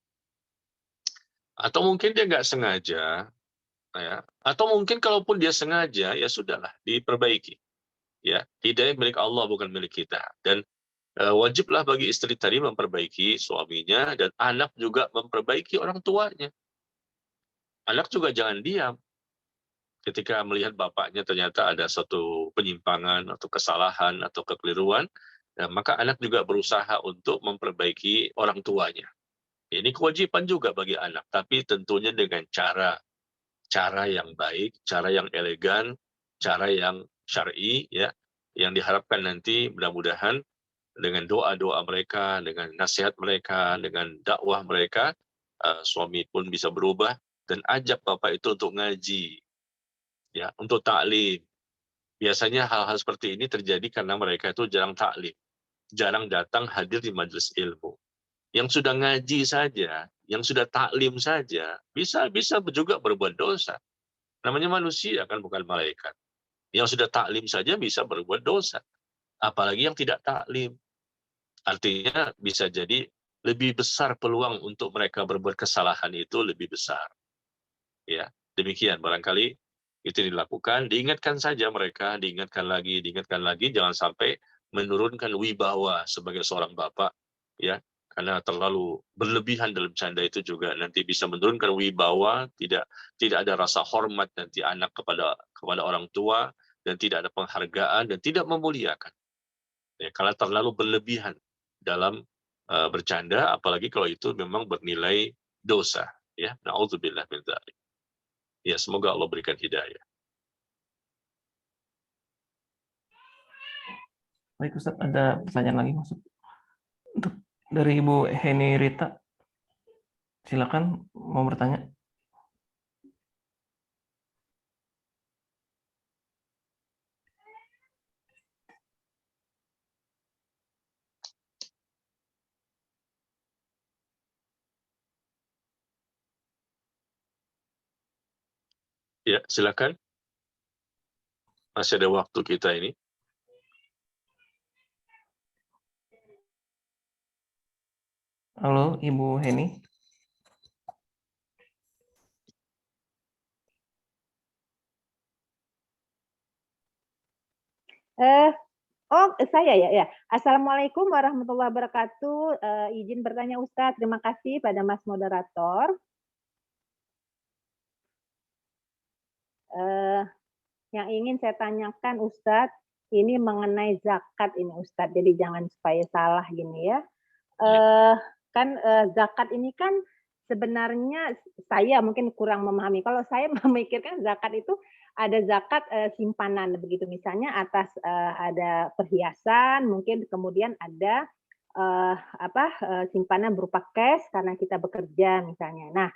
Speaker 2: atau mungkin dia nggak sengaja, ya, atau mungkin kalaupun dia sengaja, ya sudahlah, diperbaiki. Ya, hidayah milik Allah bukan milik kita. Dan wajiblah bagi istri tadi memperbaiki suaminya dan anak juga memperbaiki orang tuanya. Anak juga jangan diam ketika melihat bapaknya ternyata ada suatu penyimpangan atau kesalahan atau kekeliruan, ya, maka anak juga berusaha untuk memperbaiki orang tuanya. Ini kewajiban juga bagi anak, tapi tentunya dengan cara yang baik, cara yang elegan, cara yang syar'i, ya, yang diharapkan nanti mudah-mudahan dengan doa-doa mereka, dengan nasihat mereka, dengan dakwah mereka, suami pun bisa berubah dan ajak bapak itu untuk ngaji, ya, untuk taklim. Biasanya hal-hal seperti ini terjadi karena mereka itu jarang taklim, jarang datang hadir di majelis ilmu. Yang sudah ngaji saja, yang sudah taklim saja, bisa juga berbuat dosa. Namanya manusia kan bukan malaikat. Yang sudah taklim saja bisa berbuat dosa. Apalagi yang tidak taklim. Artinya bisa jadi lebih besar peluang untuk mereka berbuat kesalahan itu lebih besar. Ya, demikian barangkali itu dilakukan, diingatkan saja mereka, diingatkan lagi, jangan sampai menurunkan wibawa sebagai seorang bapak, ya, karena terlalu berlebihan dalam canda itu juga nanti bisa menurunkan wibawa, tidak ada rasa hormat nanti anak kepada orang tua dan tidak ada penghargaan dan tidak memuliakan. Ya, kalau terlalu berlebihan dalam bercanda, apalagi kalau itu memang bernilai dosa. Ya, na'udzubillah min dzalik. Ya, semoga Allah berikan hidayah.
Speaker 1: Baik Ustaz, ada pertanyaan lagi masuk. Untuk dari Ibu Heni Rita, silakan mau bertanya.
Speaker 2: Ya, silakan. Masih ada waktu kita ini.
Speaker 1: Halo, Ibu Heni.
Speaker 4: Saya ya. Assalamualaikum warahmatullahi wabarakatuh. Izin bertanya Ustadz, terima kasih pada Mas Moderator. Yang ingin saya tanyakan Ustadz, ini mengenai zakat ini Ustadz, jadi jangan supaya salah gini ya. Zakat ini kan sebenarnya saya mungkin kurang memahami. Kalau saya memikirkan zakat itu ada zakat simpanan begitu, misalnya atas ada perhiasan, mungkin kemudian ada simpanan berupa cash karena kita bekerja misalnya. Nah,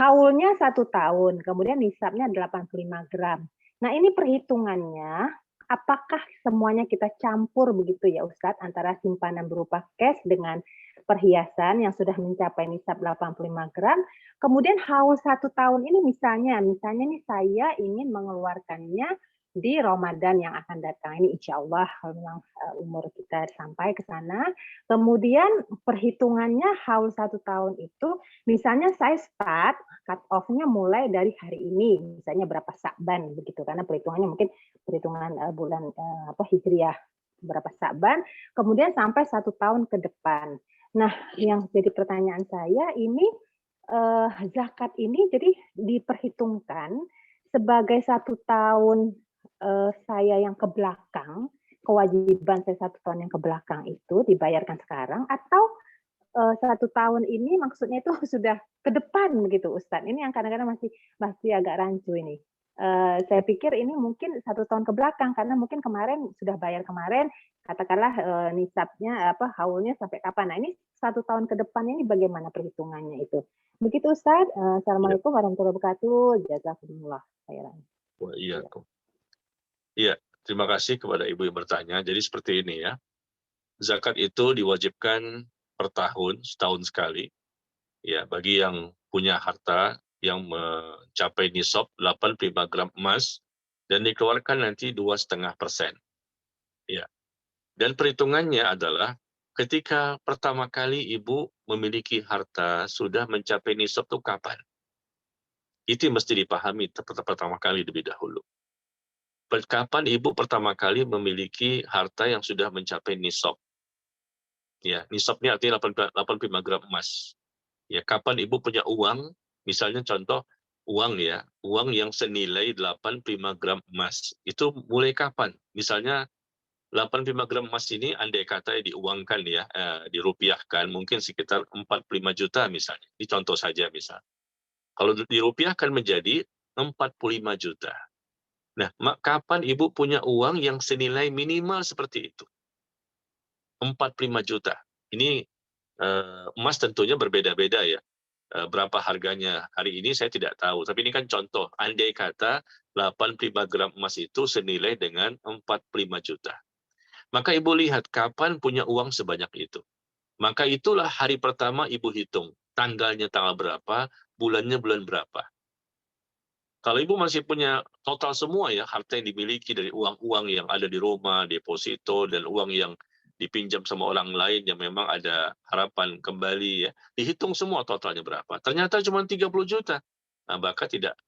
Speaker 4: haulnya 1 tahun, kemudian nisabnya 85 gram. Nah, ini perhitungannya apakah semuanya kita campur begitu ya Ustadz, antara simpanan berupa cash dengan perhiasan yang sudah mencapai nisab 85 gram, kemudian haul 1 tahun ini misalnya nih saya ingin mengeluarkannya di Ramadan yang akan datang ini, insya Allah kalau memang umur kita sampai ke sana. Kemudian perhitungannya haul 1 tahun itu, misalnya saya start cut off-nya mulai dari hari ini, misalnya berapa Sa'ban begitu, karena perhitungannya mungkin perhitungan bulan Hijriah berapa Sa'ban, kemudian sampai 1 tahun ke depan. Nah, yang jadi pertanyaan saya ini zakat ini jadi diperhitungkan sebagai 1 tahun saya yang ke belakang, kewajiban saya 1 tahun yang ke belakang itu dibayarkan sekarang, atau 1 tahun ini maksudnya itu sudah ke depan begitu Ustadz. Ini yang kadang-kadang masih agak rancu ini. Saya pikir ini mungkin 1 tahun ke belakang karena mungkin kemarin sudah bayar kemarin, katakanlah nisabnya haulnya sampai kapan. Nah, ini 1 tahun ke depan ini bagaimana perhitungannya itu. Begitu Ustadz. Assalamualaikum warahmatullahi wabarakatuh. Jazakumullah khairan.
Speaker 2: Iya, terima kasih kepada Ibu yang bertanya. Jadi seperti ini ya. Zakat itu diwajibkan per tahun, setahun sekali. Ya, bagi yang punya harta yang mencapai nisab 85 gram emas dan dikeluarkan nanti 2,5%. Ya. Dan perhitungannya adalah ketika pertama kali Ibu memiliki harta sudah mencapai nisab itu kapan? Itu mesti dipahami pertama kali lebih dahulu. Kapan Ibu pertama kali memiliki harta yang sudah mencapai nisab? Ya, nisabnya artinya 85 gram emas. Ya, kapan Ibu punya uang, misalnya contoh uang ya, uang yang senilai 85 gram emas. Itu mulai kapan? Misalnya 85 gram emas ini andai kata diuangkan ya, dirupiahkan mungkin sekitar 45 juta misalnya. Ini contoh saja misal. Kalau dirupiahkan menjadi 45 juta. Nah, kapan Ibu punya uang yang senilai minimal seperti itu? 45 juta. Ini emas tentunya berbeda-beda ya. Berapa harganya hari ini saya tidak tahu. Tapi ini kan contoh. Andai kata 85 gram emas itu senilai dengan 45 juta. Maka Ibu lihat kapan punya uang sebanyak itu. Maka itulah hari pertama Ibu hitung. Tanggalnya tanggal berapa, bulannya bulan berapa. Kalau Ibu masih punya total semua ya, harta yang dimiliki dari uang-uang yang ada di rumah, deposito, dan uang yang dipinjam sama orang lain yang memang ada harapan kembali ya, dihitung semua totalnya berapa. Ternyata cuma 30 juta. Nah, maka tidak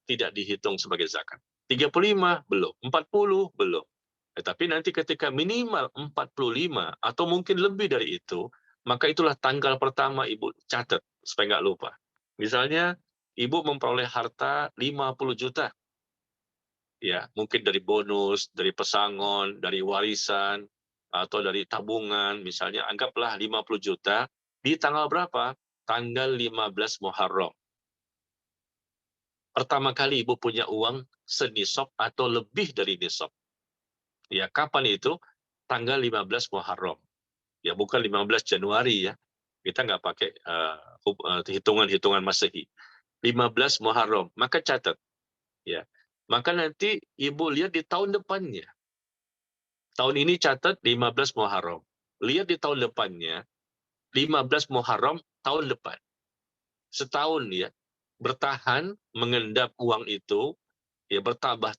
Speaker 2: dihitung sebagai zakat. 35 belum, 40 belum. Tetapi nanti ketika minimal 45 atau mungkin lebih dari itu, maka itulah tanggal pertama Ibu catat supaya nggak lupa. Misalnya Ibu memperoleh harta 50 juta. Ya, mungkin dari bonus, dari pesangon, dari warisan, atau dari tabungan, misalnya anggaplah 50 juta, di tanggal berapa? Tanggal 15 Muharram. Pertama kali Ibu punya uang senisab atau lebih dari nisab. Ya, kapan itu? Tanggal 15 Muharram. Ya, bukan 15 Januari ya. Kita nggak pakai hitungan-hitungan Masehi. 15 Muharram, maka catat. Ya. Maka nanti Ibu lihat di tahun depannya. Tahun ini catat 15 Muharram. Lihat di tahun depannya, 15 Muharram tahun depan. Setahun ya, bertahan mengendap uang itu ya bertambah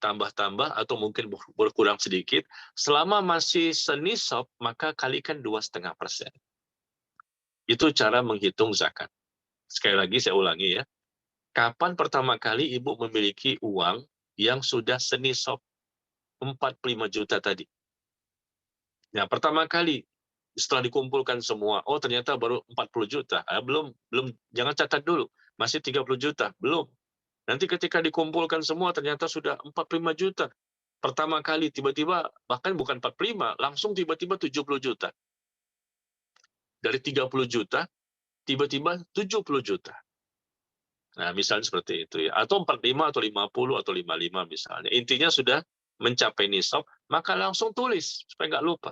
Speaker 2: atau mungkin berkurang sedikit, selama masih senisab maka kalikan 2,5%. Itu cara menghitung zakat. Sekali lagi saya ulangi ya. Kapan pertama kali ibu memiliki uang yang sudah senisab 45 juta tadi? Nah, pertama kali setelah dikumpulkan semua, oh ternyata baru 40 juta. Belum, jangan catat dulu. Masih 30 juta, belum. Nanti ketika dikumpulkan semua ternyata sudah 45 juta. Pertama kali tiba-tiba, bahkan bukan 45, langsung tiba-tiba 70 juta. Dari 30 juta, tiba-tiba 70 juta. Nah, misalnya seperti itu ya. Atau 45 atau 50 atau 55 misalnya. Intinya sudah mencapai nisab, maka langsung tulis supaya nggak lupa.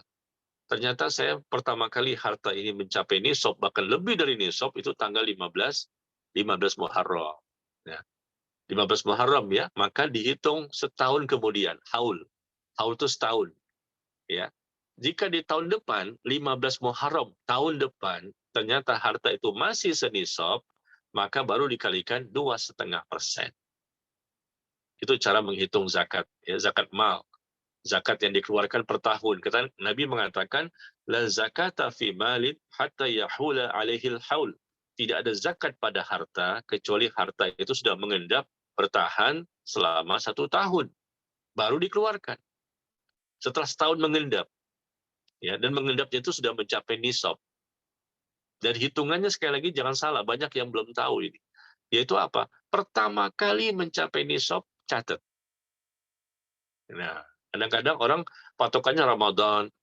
Speaker 2: Ternyata saya pertama kali harta ini mencapai nisab, bahkan lebih dari nisab, itu tanggal 15 Muharram. Ya. 15 Muharram ya, maka dihitung setahun kemudian, haul. Haul itu setahun. Ya. Jika di tahun depan, 15 Muharram, tahun depan, ternyata harta itu masih senisab, maka baru dikalikan 2,5%. Itu cara menghitung zakat, ya, zakat mal. Zakat yang dikeluarkan per tahun. Kata Nabi mengatakan, la zakata fi malin hatta yahula alaihil haul. Tidak ada zakat pada harta, kecuali harta itu sudah mengendap bertahan selama 1 tahun. Baru dikeluarkan. Setelah setahun mengendap. Ya, dan mengendapnya itu sudah mencapai nisab. Dan hitungannya sekali lagi jangan salah, banyak yang belum tahu ini. Yaitu apa? Pertama kali mencapai nisab, catat. Nah, kadang-kadang orang patokannya Ramadan.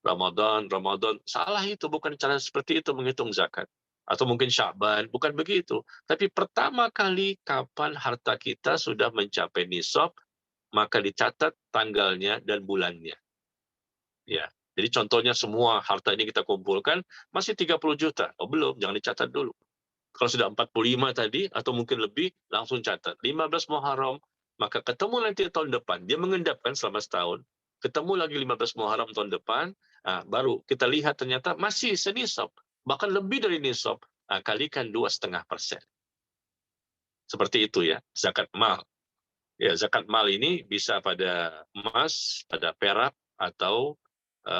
Speaker 2: Salah itu, bukan cara seperti itu menghitung zakat. Atau mungkin Sya'ban, bukan begitu. Tapi pertama kali kapan harta kita sudah mencapai nisab, maka dicatat tanggalnya dan bulannya. Ya. Jadi contohnya semua harta ini kita kumpulkan, masih 30 juta. Oh belum, jangan dicatat dulu. Kalau sudah 45 tadi, atau mungkin lebih, langsung catat. 15 Muharram, maka ketemu nanti tahun depan. Dia mengendapkan selama setahun. Ketemu lagi 15 Muharram tahun depan, baru kita lihat ternyata masih senisab. Bahkan lebih dari nisab, kalikan 2,5%. Seperti itu ya, zakat mal. Ya, zakat mal ini bisa pada emas, pada perak, atau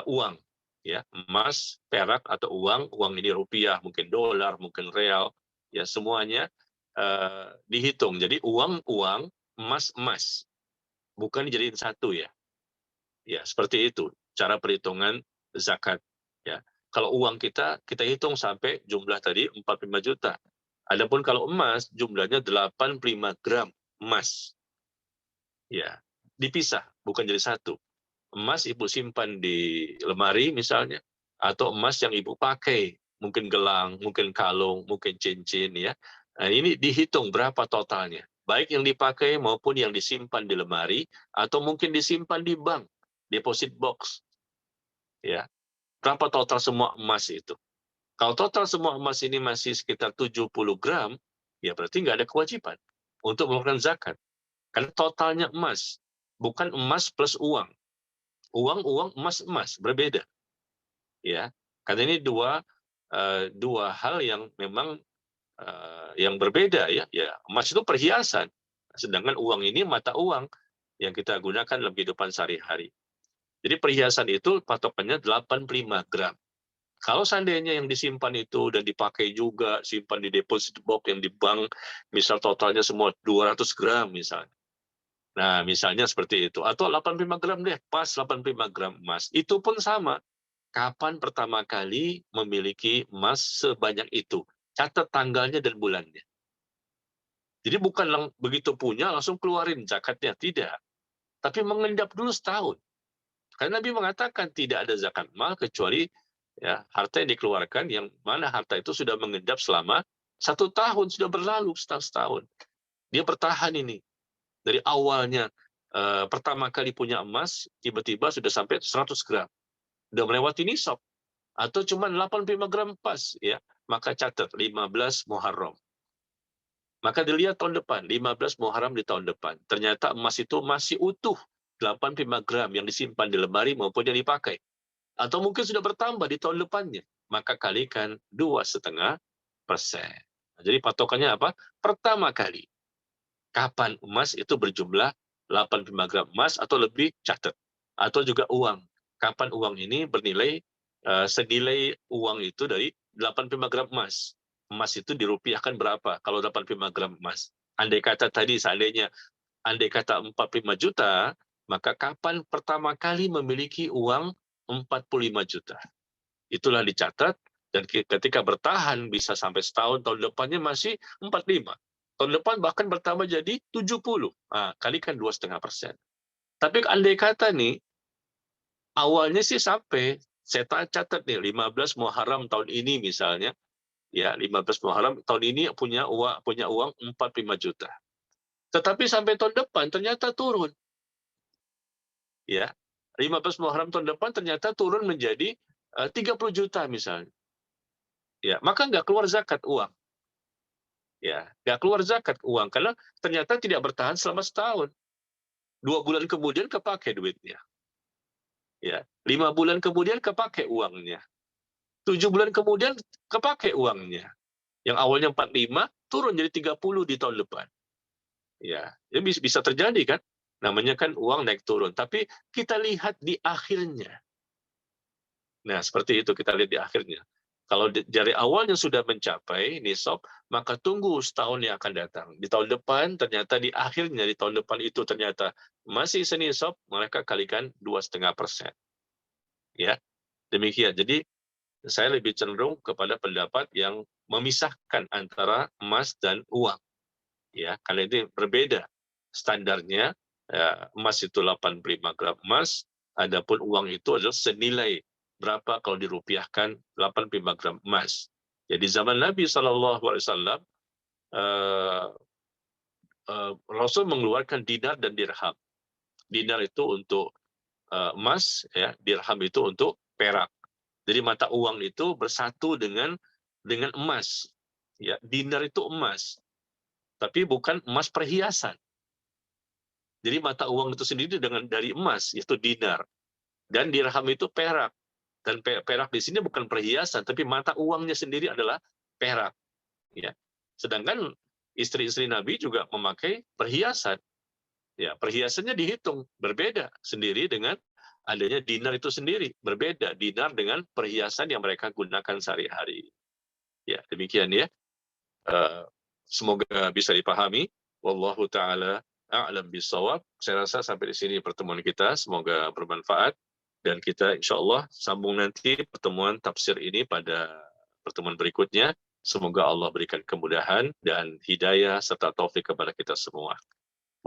Speaker 2: uang. Ya, emas, perak, atau uang. Uang ini rupiah, mungkin dolar, mungkin real. Ya, semuanya dihitung. Jadi uang, emas. Bukan dijadiin satu ya. Ya, seperti itu cara perhitungan zakat. Ya. Kalau uang kita hitung sampai jumlah tadi 45 juta. Adapun kalau emas, jumlahnya 85 gram emas. Ya, dipisah, bukan jadi satu. Emas ibu simpan di lemari misalnya, atau emas yang ibu pakai, mungkin gelang, mungkin kalung, mungkin cincin ya. Nah, ini dihitung berapa totalnya, baik yang dipakai maupun yang disimpan di lemari, atau mungkin disimpan di bank, deposit box. Ya, berapa total semua emas itu? Kalau total semua emas ini masih sekitar 70 gram, ya berarti nggak ada kewajiban untuk mengeluarkan zakat. Karena totalnya emas, bukan emas plus uang. Uang, emas, berbeda. Ya, karena ini dua hal yang memang yang berbeda ya. Ya, emas itu perhiasan, sedangkan uang ini mata uang yang kita gunakan dalam kehidupan sehari-hari. Jadi perhiasan itu patokannya 85 gram. Kalau seandainya yang disimpan itu dan dipakai juga, simpan di deposit box yang di bank, misal totalnya semua 200 gram misalnya. Nah, misalnya seperti itu. Atau 85 gram deh, pas 85 gram emas. Itu pun sama. Kapan pertama kali memiliki emas sebanyak itu? Catat tanggalnya dan bulannya. Jadi bukan begitu punya langsung keluarin zakatnya, tidak. Tapi mengendap dulu setahun. Karena Nabi mengatakan tidak ada zakat mal kecuali ya harta yang dikeluarkan yang mana harta itu sudah mengendap selama 1 tahun, sudah berlalu setahun. Dia bertahan ini. Dari awalnya pertama kali punya emas, tiba-tiba sudah sampai 100 gram. Sudah melewati nisab. Atau cuma 85 gram pas, ya maka catat 15 Muharram. Maka dilihat tahun depan, 15 Muharram di tahun depan. Ternyata emas itu masih utuh, 85 gram yang disimpan di lemari maupun yang dipakai. Atau mungkin sudah bertambah di tahun depannya. Maka kalikan 2,5%. Jadi patokannya apa? Pertama kali. Kapan emas itu berjumlah 85 gram emas atau lebih, catat. Atau juga uang. Kapan uang ini bernilai senilai uang itu dari 85 gram emas. Emas itu dirupiahkan berapa kalau 85 gram emas? Andai kata tadi andai kata 45 juta, maka kapan pertama kali memiliki uang 45 juta? Itulah dicatat, dan ketika bertahan bisa sampai setahun, tahun depannya masih 45. Tahun depan bahkan bertambah jadi 70. Nah, kalikan 2,5%. Tapi andai kata nih, awalnya sih sampai, saya catat nih, 15 Muharram tahun ini misalnya, ya 15 Muharram tahun ini punya uang 45 juta. Tetapi sampai tahun depan ternyata turun. Ya, 15 Muharram tahun depan ternyata turun menjadi 30 juta misalnya. Ya, maka nggak keluar zakat uang. Ya, nggak keluar zakat uang karena ternyata tidak bertahan selama setahun. 2 bulan kemudian kepake duitnya. Ya, 5 bulan kemudian kepake uangnya. 7 bulan kemudian kepake uangnya. Yang awalnya 45 turun jadi 30 di tahun depan. Ya, ini bisa terjadi kan? Namanya kan uang naik turun. Tapi kita lihat di akhirnya. Nah, seperti itu kita lihat di akhirnya. Kalau dari awalnya sudah mencapai nisab, maka tunggu setahun yang akan datang. Di tahun depan, ternyata di akhirnya, di tahun depan itu ternyata masih senisab, mereka kalikan 2,5%. Ya, demikian. Jadi, saya lebih cenderung kepada pendapat yang memisahkan antara emas dan uang. Ya, karena ini berbeda standarnya. Ya, emas itu 85 gram emas, adapun uang itu adalah senilai berapa kalau dirupiahkan 85 gram emas. Jadi zaman Nabi SAW, Rasul mengeluarkan dinar dan dirham. Dinar itu untuk emas, ya, dirham itu untuk perak. Jadi mata uang itu bersatu dengan emas. Ya, dinar itu emas, tapi bukan emas perhiasan. Jadi mata uang itu sendiri dari emas, yaitu dinar. Dan dirham itu perak. Dan perak di sini bukan perhiasan, tapi mata uangnya sendiri adalah perak. Ya. Sedangkan istri-istri Nabi juga memakai perhiasan. Ya, perhiasannya dihitung berbeda sendiri dengan adanya dinar itu sendiri, berbeda dinar dengan perhiasan yang mereka gunakan sehari-hari. Ya, demikian ya. Semoga bisa dipahami. Wallahu taala a'lam bishawab. Saya rasa sampai di sini pertemuan kita, semoga bermanfaat. Dan kita insya Allah sambung nanti pertemuan tafsir ini pada pertemuan berikutnya. Semoga Allah berikan kemudahan dan hidayah serta taufik kepada kita semua.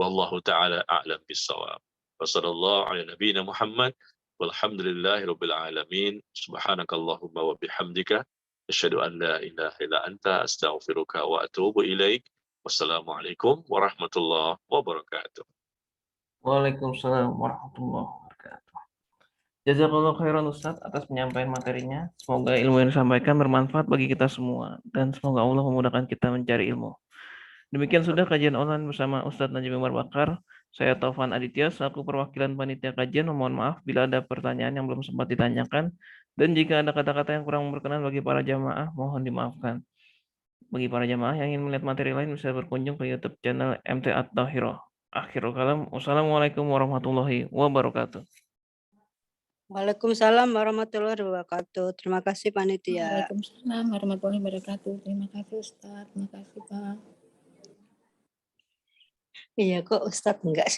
Speaker 2: Wallahu ta'ala a'lam bishawab. Wassallallahu ala nabiyina Muhammad. Walhamdulillahi rabbil alamin. Subhanakallahumma wa bihamdika. Asyhadu an la ilaha illa anta astaghfiruka wa atubu ilaik. Wassalamualaikum warahmatullahi wabarakatuh.
Speaker 1: Waalaikumsalam warahmatullahi wabarakatuh. Jazakallahu khairan Ustaz atas penyampaian materinya. Semoga ilmu yang disampaikan bermanfaat bagi kita semua dan semoga Allah memudahkan kita mencari ilmu. Demikian sudah kajian online bersama Ustadz Najib Umar Bakar. Saya Taufan Aditya selaku perwakilan panitia kajian. Mohon maaf bila ada pertanyaan yang belum sempat ditanyakan dan jika ada kata-kata yang kurang berkenan bagi para jamaah mohon dimaafkan. Bagi para jamaah yang ingin melihat materi lain bisa berkunjung ke YouTube channel MT At-Tahiro. Akhirul kalam. Wassalamualaikum warahmatullahi wabarakatuh.
Speaker 5: Waalaikumsalam warahmatullahi wabarakatuh. Terima kasih panitia.
Speaker 3: Waalaikumsalam warahmatullahi wabarakatuh. Terima kasih Ustaz. Terima kasih Pak.
Speaker 5: Iya kok Ustadz enggak sih?